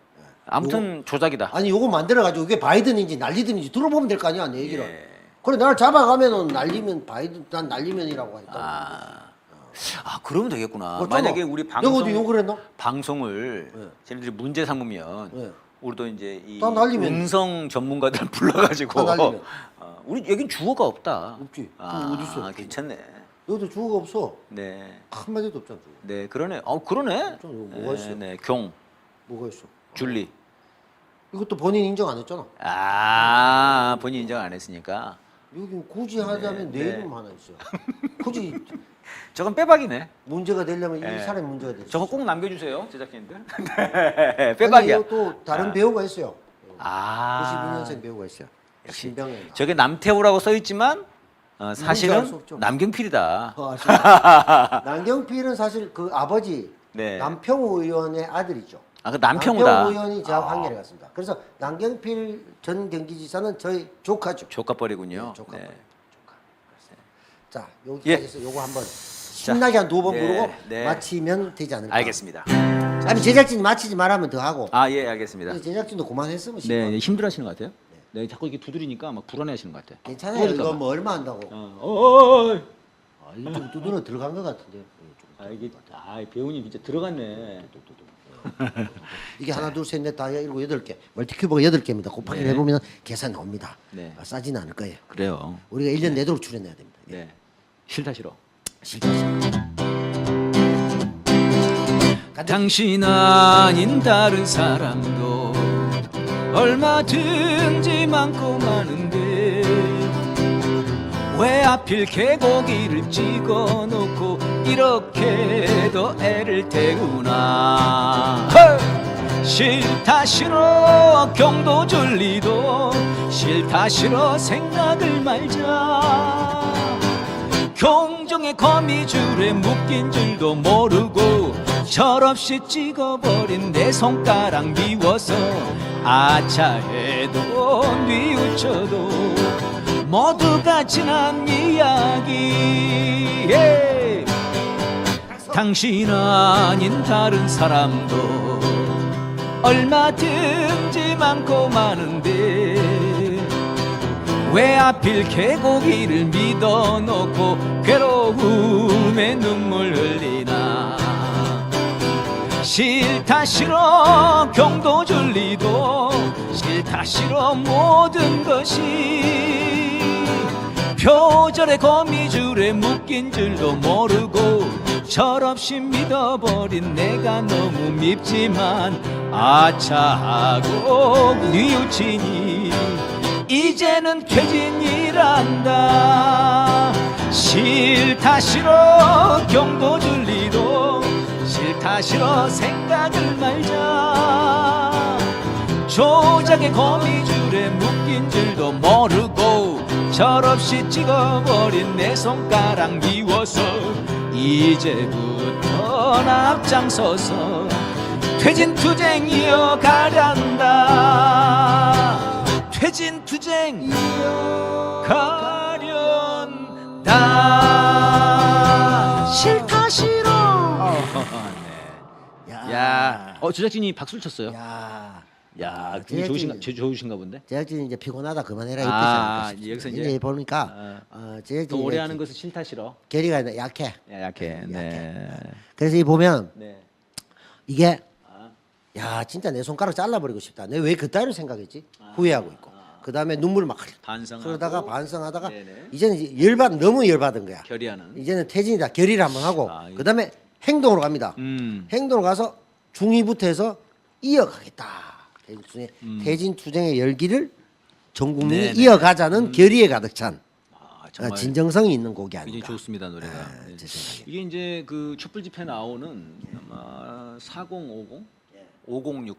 아무튼 조작이다. 아니 요거 만들어가지고 이게 바이든인지 날리든지 들어보면 될 거 아니야 내 얘기를. 예. 그래 나를 잡아가면은 날리면 바이든 난 날리면이라고 하니까. 아 그러면 되겠구나. 그렇잖아. 만약에 우리 내가 어디 욕을 했나? 방송을 네. 쟤네들이 문제 삼으면 네. 우리도 이제 이 다 날리면- 음성 전문가들 불러가지고 다 날리면. 우리 여긴 주어가 없다. 없지. 아, 어디 있어? 괜찮네. 여기도 주어가 없어. 네. 한 마디도 없잖아. 주어. 네 그러네. 그러네. 좀 뭐가 있어? 네. 경, 뭐가 있어? 줄리. 이것도 본인 인정 안 했잖아. 아 본인 인정 안 했으니까. 여기 굳이 하자면 내 네. 이름 하나 있어. 굳이 저건 빼박이네. 문제가 되려면 네. 이 사람이 문제가 돼. 저거 꼭 남겨주세요 제작진들. 네, 빼박이야. 아니, 또 다른 배우가 있어요. 아 92년생 배우가 있어요. 역시. 신병현. 저게 남태우라고 써 있지만 알수 사실은 없죠. 남경필이다. 남경필은 사실 그 아버지 네. 남평우 의원의 아들이죠. 아 그 남평우다. 남평우 의원이 저하고 한결에 갔습니다. 그래서 남경필 전 경기지사는 저희 조카죠. 조카뻘이군요. 네, 조카뻘. 네. 조카. 자 여기까지 예. 해서 요거 한번 신나게 한 2번 네, 부르고 네. 마치면 되지 않을까. 알겠습니다. 아니 제작진이 마치지 말하면 더 하고. 아 예 알겠습니다. 제작진도 그만했으면 네 힘들어하시는 것 같아요. 네 자꾸 이렇게 두드리니까 막 불안해하시는 것 같아. 괜찮아요. 이거 뭐 얼마 한다고. 아, 이거 좀 두드려 들어간 것 같은데. 이게 배우님 진짜 들어갔네. 이게 하나 둘 셋 넷 다 일곱 여덟 개 멀티큐브가 8개입니다. 곱하기를 해보면 계산 나옵니다. 네. 싸지는 않을 거예요. 그래요. 우리가 1년 내도록 출연해야 됩니다. 네. 싫다 싫어. 싫다. 당신 아닌 다른 사람도 얼마든지 많고 많은데 왜 하필 개고기를 찍어놓고 이렇게도 애를 태우나. 싫다 싫어 경도 줄리도 싫다 싫어 생각을 말자. 경종의 거미줄에 묶인 줄도 모르고 철없이 찍어버린 내 손가락 미워서 아차해도 뉘우쳐도 모두가 지난 이야기. 당신 아닌 다른 사람도 얼마든지 많고 많은데 왜 하필 개고기를 믿어놓고 괴로움에 눈물 흘리나. 싫다 싫어 경도 줄리도 싫다 싫어 모든 것이 표절의 거미줄에 묶인 줄도 모르고 철없이 믿어버린 내가 너무 밉지만 아차하고 뉘우치니 이제는 퇴진이란다. 싫다 싫어 경도 줄리도 싫다 싫어 생각을 말자. 조작의 거미줄에 묶인 줄도 모르고 철없이 찍어버린 내 손가락 미워서 이제부터 앞장서서 퇴진투쟁 이어가련다. 퇴진투쟁 이어가련다. 싫다 싫어. 네. 야, 제작진이 박수를 쳤어요. 야, 되게 좋으신가 본데. 제작진이 이제 피곤하다 그만해라 이렇게 여기서 이제 보니까 제작진이 더 오래 하는 것은 싫다 싫어. 결의가 약해. 약해. 네. 그래서 이 보면 네. 이게 야 진짜 내 손가락 잘라버리고 싶다. 내가 왜 그따위로 생각했지? 후회하고 있고. 그 다음에 눈물 막 반성하고 그러다가 반성하다가 네네. 이제는 너무 열받은 거야. 결의하는. 이제는 퇴진이다. 결의를 한번 하고 그 다음에 행동으로 갑니다. 행동으로 가서 중위부터 해서 이어가겠다. 퇴진 투쟁의 열기를 전 국민이 네네. 이어가자는 결의에 가득 찬 정말 진정성이 있는 곡이 아닌가. 굉장히 좋습니다 노래가. 네. 제 생각에. 이게 이제 그 촛불 집회 나오는 아마 4050, 5060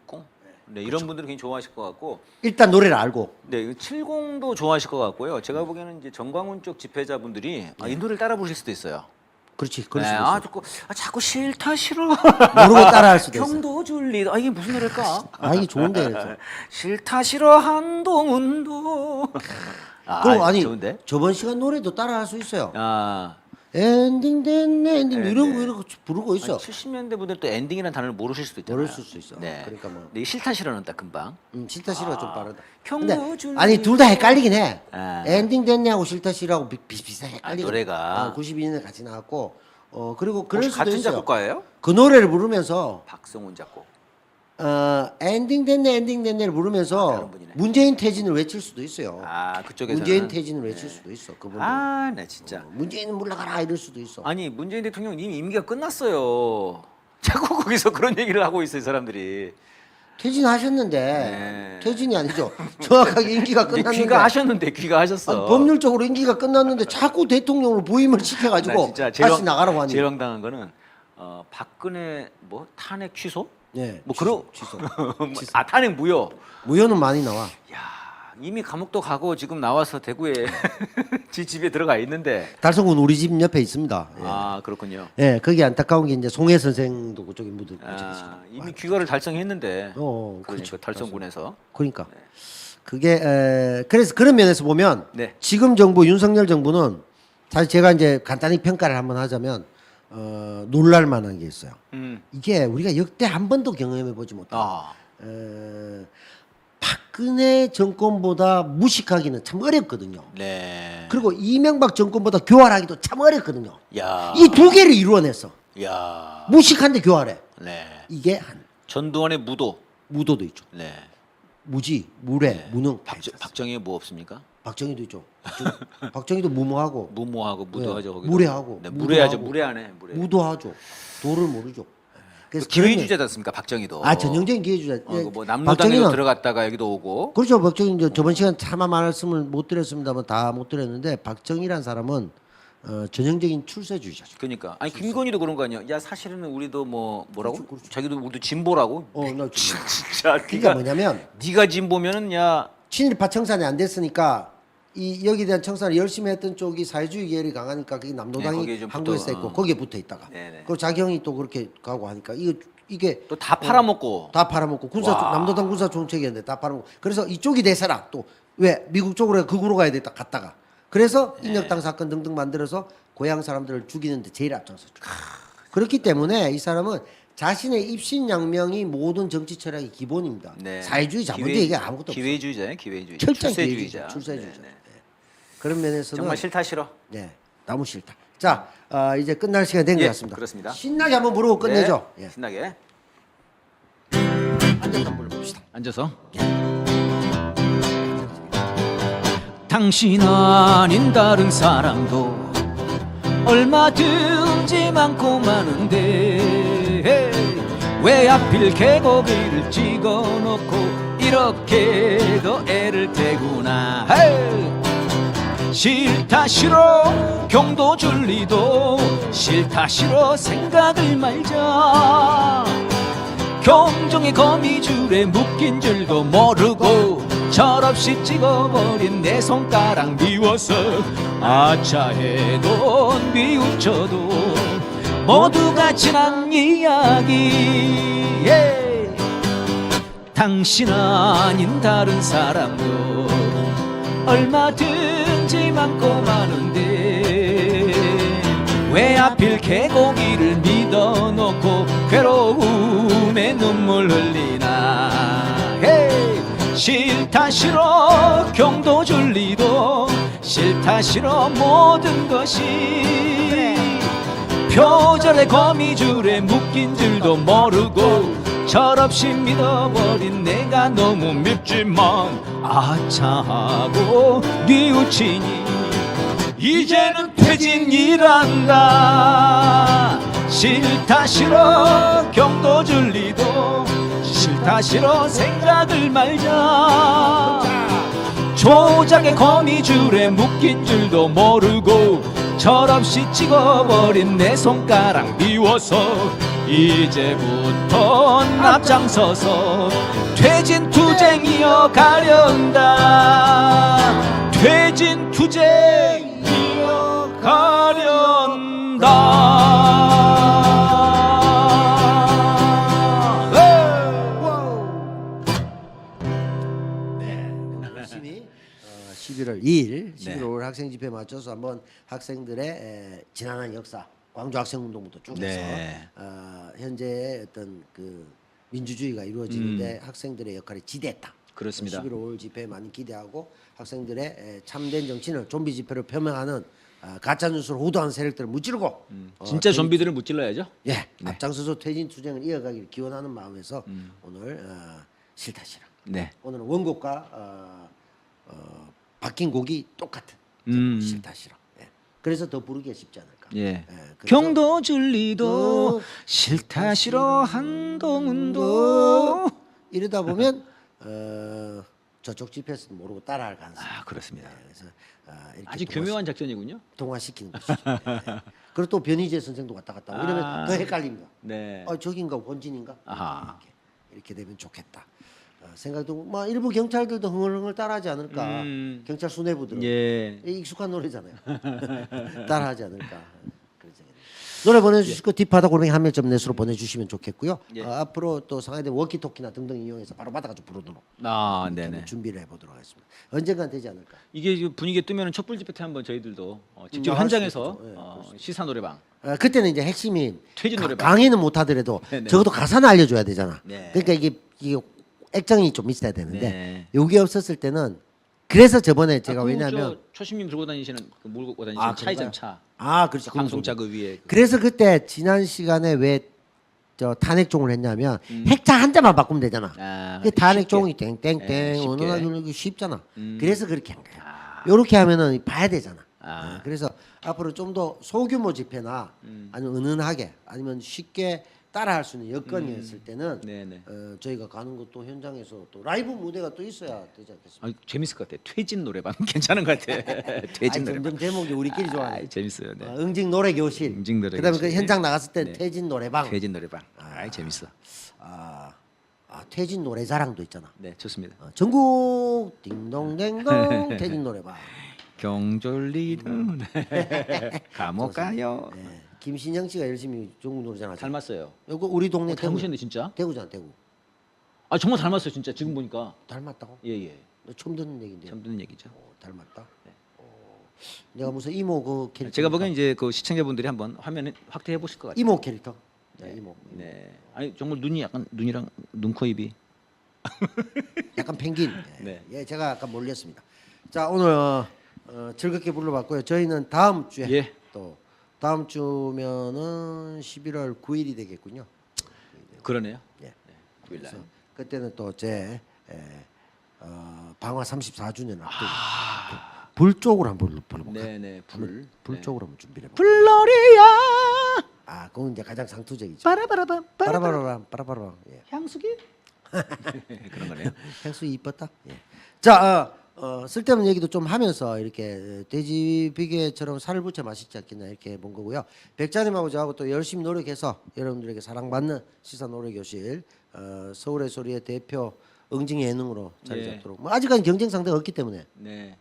네, 이런 분들은 굉장히 좋아하실 것 같고 일단 노래를 알고 네, 70도 좋아하실 것 같고요. 제가 보기에는 이제 정광훈 쪽 집회자분들이 이 노래를 따라 부르실 수도 있어요. 그렇지. 그럴 네, 수도 있어. 자꾸 싫다 싫어. 모르고 따라할 수도 있어. 경도 줄리. 이게 무슨 노래일까? 이게 좋은데 그래서. 싫다 싫어 한동훈도. 그리고 아니 좋은데? 저번 시간 노래도 따라할 수 있어요. 엔딩 됐네 엔딩 네, 이런 네. 거 이런 거 부르고 있어. 70년대 분들 또 엔딩이라는 단어를 모르실 수도 있잖아요. 모를 수도 있어. 네. 그러니까 뭐. 근데 이 싫다 싫어는 딱 금방. 싫다 싫어 좀 빠르다. 경도 근데 줄리. 아니 둘 다 헷갈리긴 해. 아. 엔딩 됐냐고 싫다 싫어하고 비슷비슷해 헷갈리고. 노래가. 92년에 같이 나왔고 그리고 그럴 혹시 수도 같은 있어요. 작곡가예요? 그 노래를 부르면서 박성훈 작곡. 엔딩 됐네를 부르면서 다른 분이네. 문재인 퇴진을 외칠 수도 있어요. 그쪽에서는. 문재인 퇴진을 외칠 수도 있어. 그분. 네 진짜. 문재인은 물러가라 이럴 수도 있어. 아니 문재인 대통령 이미 임기가 끝났어요. 자꾸 거기서 그런 얘기를 하고 있어요 사람들이. 퇴진하셨는데 네. 퇴진이 아니죠. 정확하게 임기가 끝났는데. 귀가하셨는데 귀가하셨어. 법률적으로 임기가 끝났는데 자꾸 대통령으로 부임을 시켜가지고 진짜 다시 나가라고 하니. 제일 황당한 거는 박근혜 뭐 탄핵 취소? 네. 뭐 그런 취소. 탄핵 무효. 무효는 많이 나와. 야 이미 감옥도 가고 지금 나와서 대구에 지 집에 들어가 있는데. 달성군 우리 집 옆에 있습니다. 예. 그렇군요. 예, 거기 안타까운 게 이제 송혜 선생도 그쪽에 묻어 계시고. 이미 귀가를 달성했는데. 그렇죠. 그러니까 달성군에서. 그러니까 그게 그래서 그런 면에서 보면 네. 지금 정부 윤석열 정부는 사실 제가 이제 간단히 평가를 한번 하자면 놀랄 만한 게 있어요. 이게 우리가 역대 한 번도 경험해 보지 못한 박근혜 정권보다 무식하기는 참 어렵거든요. 네. 그리고 이명박 정권보다 교활하기도 참 어렵거든요. 야. 이 두 개를 이루어냈어. 야. 무식한데 교활해. 네. 이게 한 전두환의 무도도 있죠. 네. 무지, 무례, 무능. 박정희에 뭐 없습니까? 박정희도 있죠. 박정희도 무모하고 무모하고 무도하죠. 거기도. 무례하고 네, 무례하죠. 무도하고, 무례하네. 무례. 무도하죠. 도를 모르죠. 그래서 기회주의자지 않습니까? 박정희도. 전형적인 기회주의자. 뭐 남로당에도 들어갔다가 여기도 오고. 그렇죠. 박정희 이제 저번 시간 차마 말씀을 못 드렸습니다만 다 못 드렸는데 박정희란 사람은 전형적인 출세주의자죠. 그러니까 아니 김건희도 그런 거 아니야? 야 사실은 우리도 뭐라고? 그렇죠. 자기도 우리도 진보라고? 나 진짜 그러니까 뭐냐면 네가 진보면은 야 친일파 청산이 안 됐으니까 이 여기에 대한 청산을 열심히 했던 쪽이 사회주의 계열이 강하니까 그게 네, 남로당이 거기에 좀 한국에서 붙어, 있고 거기에 붙어 있다가 네네. 그리고 자기 형이 또 그렇게 가고 하니까 이게 또 다 팔아먹고. 다 팔아먹고 남로당 군사 정책이었는데 다 팔아먹고 그래서 이쪽이 대세라 또 왜 미국 쪽으로 극으로 가야 되다 갔다가 그래서 인혁당 사건 등등 만들어서 고향 사람들을 죽이는데 제일 앞장섰죠. 그렇기 때문에 이 사람은 자신의 입신양명이 모든 정치 철학의 기본입니다. 네. 사회주의자 먼저 얘기 아무것도 없어요. 기회주의자예요, 기회주의자. 철저히 출세주의자. 출세주의자. 네, 네. 네. 그런 면에서는 정말 싫다 싫어. 네, 너무 싫다. 자, 이제 끝날 시간이 된 것 예, 같습니다. 그렇습니다. 신나게 한번 부르고 끝내죠. 네, 예. 신나게 앉아서 한번 불러봅시다. 앉아서. 당신 아닌 다른 사람도 얼마든지 많고 많은데 왜 하필 개고기를 찍어놓고 이렇게도 애를 태구나. 싫다 싫어 경도 줄리도 싫다 싫어 생각을 말자. 경종의 거미줄에 묶인 줄도 모르고 철없이 찍어버린 내 손가락 미워서 아차해도 뉘우쳐도 모두가 지난 이야기. 당신 아닌 다른 사람도 얼마든지 많고 많은데 왜 하필 개고기를 믿어놓고 괴로움에 눈물 흘리나. 싫다 싫어 경도 줄리도 싫다 싫어 모든 것이 표절의 거미줄에 묶인 줄도 모르고 철없이 믿어버린 내가 너무 밉지만 아차하고 뉘우치니 이제는 퇴진이란다. 싫다 싫어 경도 줄리도 싫다 싫어 생각을 말자. 조작의 거미줄에 묶인 줄도 모르고 철없이 찍어버린 내 손가락 미워서 이제부턴 앞장서서 퇴진투쟁 이어가련다. 퇴진투쟁 열심히 11월 2일 11월 네. 5일 학생 집회에 맞춰서 한번 학생들의 지난한 역사 광주 학생운동부터 쭉 해서 네. 현재의 어떤 그 민주주의가 이루어지는데 학생들의 역할이 지대했다. 그렇습니다. 11월 5일 집회에 많이 기대하고 학생들의 참된 정치인을 좀비 집회로 표명하는 가짜 뉴스를 호도하는 세력들을 무찌르고 진짜 좀비들을 무찔러야죠. 예, 앞장서서 퇴진 투쟁을 이어가기를 기원하는 마음에서 오늘 싫다 싫어. 네. 오늘은 원곡과 바뀐 곡이 똑같은 싫다 싫어. 예. 그래서 더 부르기가 쉽지 않을까. 예. 그래서 경도 줄리도 또 싫다 싫어 한동훈도 이러다 보면 저쪽 집회에서도 모르고 따라할 가능성이. 그렇습니다. 그래서 이렇게 아주 교묘한 작전이군요. 동화시키는 것이죠. 예. 그리고 또 변희재 선생도 왔다 갔다 하고 이러면 더 헷갈립니다. 네. 저긴가 본진인가? 아하. 이렇게 되면 좋겠다. 생각도 뭐 일부 경찰들도 흥얼흥얼 따라하지 않을까. 경찰 수뇌부들은 예. 익숙한 노래잖아요. 따라하지 않을까. 그런 생각이. 노래 보내주실 거 딥하다 골뱅이 한멜.net으로 보내주시면 좋겠고요. 예. 앞으로 또 상하이된 워키토키나 등등 이용해서 바로 받아가지고 부르도록 네네. 준비를 해보도록 하겠습니다. 언젠간 되지 않을까. 이게 지금 분위기 뜨면 촛불 집회 때 한번 저희들도 직접 할 수도 현장에서 있죠. 예, 시사 노래방. 그때는 이제 핵심이 퇴진 노래방. 강의는 못하더라도 네네. 적어도 가사는 알려줘야 되잖아. 네. 그러니까 이게 액정이 좀 있어야 되는데 네. 요게 없었을 때는 그래서 저번에 제가 그 왜냐하면 초심님 들고 다니시는 몰고 다니시는 차이점 차. 그렇지 방송차 그 위에. 그래서 그때 지난 시간에 왜 저 탄핵종을 했냐면 핵자 한 자만 바꾸면 되잖아. 그 탄핵종이 땡땡땡 예, 쉽게. 어느 날 누르기 쉽잖아. 음. 그래서 그렇게 한 거야. 요렇게 하면은 봐야 되잖아. 아. 그래서 앞으로 좀 더 소규모 집회나 아니면 은은하게 아니면 쉽게 따라할 수 있는 여건이었을 때는 네네. 저희가 가는 것도 현장에서 또 라이브 무대가 또 있어야 되지 않겠습니까? 재밌을 것 같아. 퇴진 노래방 괜찮은 것 같아. 퇴진 노래방. 점점 제목이 우리끼리 좋아해. 재밌어요. 네. 응징 노래 교실. 응징 노래 그다음에 교실. 그 현장 나갔을 때 네. 퇴진 노래방. 퇴진 노래방. 재밌어. 퇴진 노래 자랑도 있잖아. 네, 좋습니다. 전국 딩동댕동 퇴진 노래방. 경졸리는 감옥 가요. 네. 김신영 씨가 열심히 전국 노래 자랑. 닮았어요. 이거 우리 동네 닮으셨네 진짜. 대구잖아 대구. 정말 닮았어요 진짜 지금 보니까. 닮았다고? 예예. 너 처음 듣는 얘긴데. 처음 듣는 얘기죠. 닮았다. 네. 내가 무슨 이모 그 캐릭터. 제가 보기엔 이제 그 시청자분들이 한번 화면 확대해 보실 것 같아요. 이모 캐릭터. 네, 네. 이모. 네. 아니 정말 눈이 약간 눈이랑 눈, 코, 입이. 약간 펭귄. 네. 예, 제가 약간 몰렸습니다. 자, 오늘 즐겁게 불러봤고요. 저희는 다음 주에 예. 또 다음 주면은 11월 9일이 되겠군요. 그러네요. 예. 네. 9일 날. 그래서 그때는 또 제 방화 34주년 앞두고 불 쪽으로 한번 불러볼까? 네네. 불. 불 네. 쪽으로 한번 준비해 볼까? 불놀이야. 아, 그건 이제 가장 상투적이죠. 빠라바라밤. 빠라바라밤 빠라바라밤. 예. 향수기. 그런 거네요. 향수 이뻤다. 예. 자, 쓸데없는 얘기도 좀 하면서 이렇게 돼지 비계처럼 살을 붙여 맛있지 않겠냐 이렇게 본 거고요. 백자님하고 저하고 또 열심히 노력해서 여러분들에게 사랑받는 시사 노래교실 서울의 소리의 대표 응징 예능으로 자리 예. 잡도록. 뭐 아직까지 경쟁 상대가 없기 때문에 네.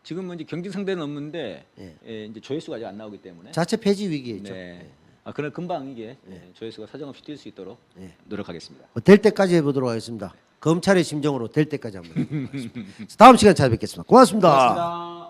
지금은 이제 경쟁 상대는 없는데 예. 예, 이제 조회수가 아직 안 나오기 때문에. 자체 폐지 위기에 있죠. 네. 아, 그러나 금방 이게 조회수가 사정없이 뛸 수 있도록 예. 노력하겠습니다. 될 때까지 해보도록 하겠습니다. 검찰의 심정으로 될 때까지 한번 해보도록 하겠습니다. 다음 시간에 찾아뵙겠습니다. 고맙습니다. 고맙습니다.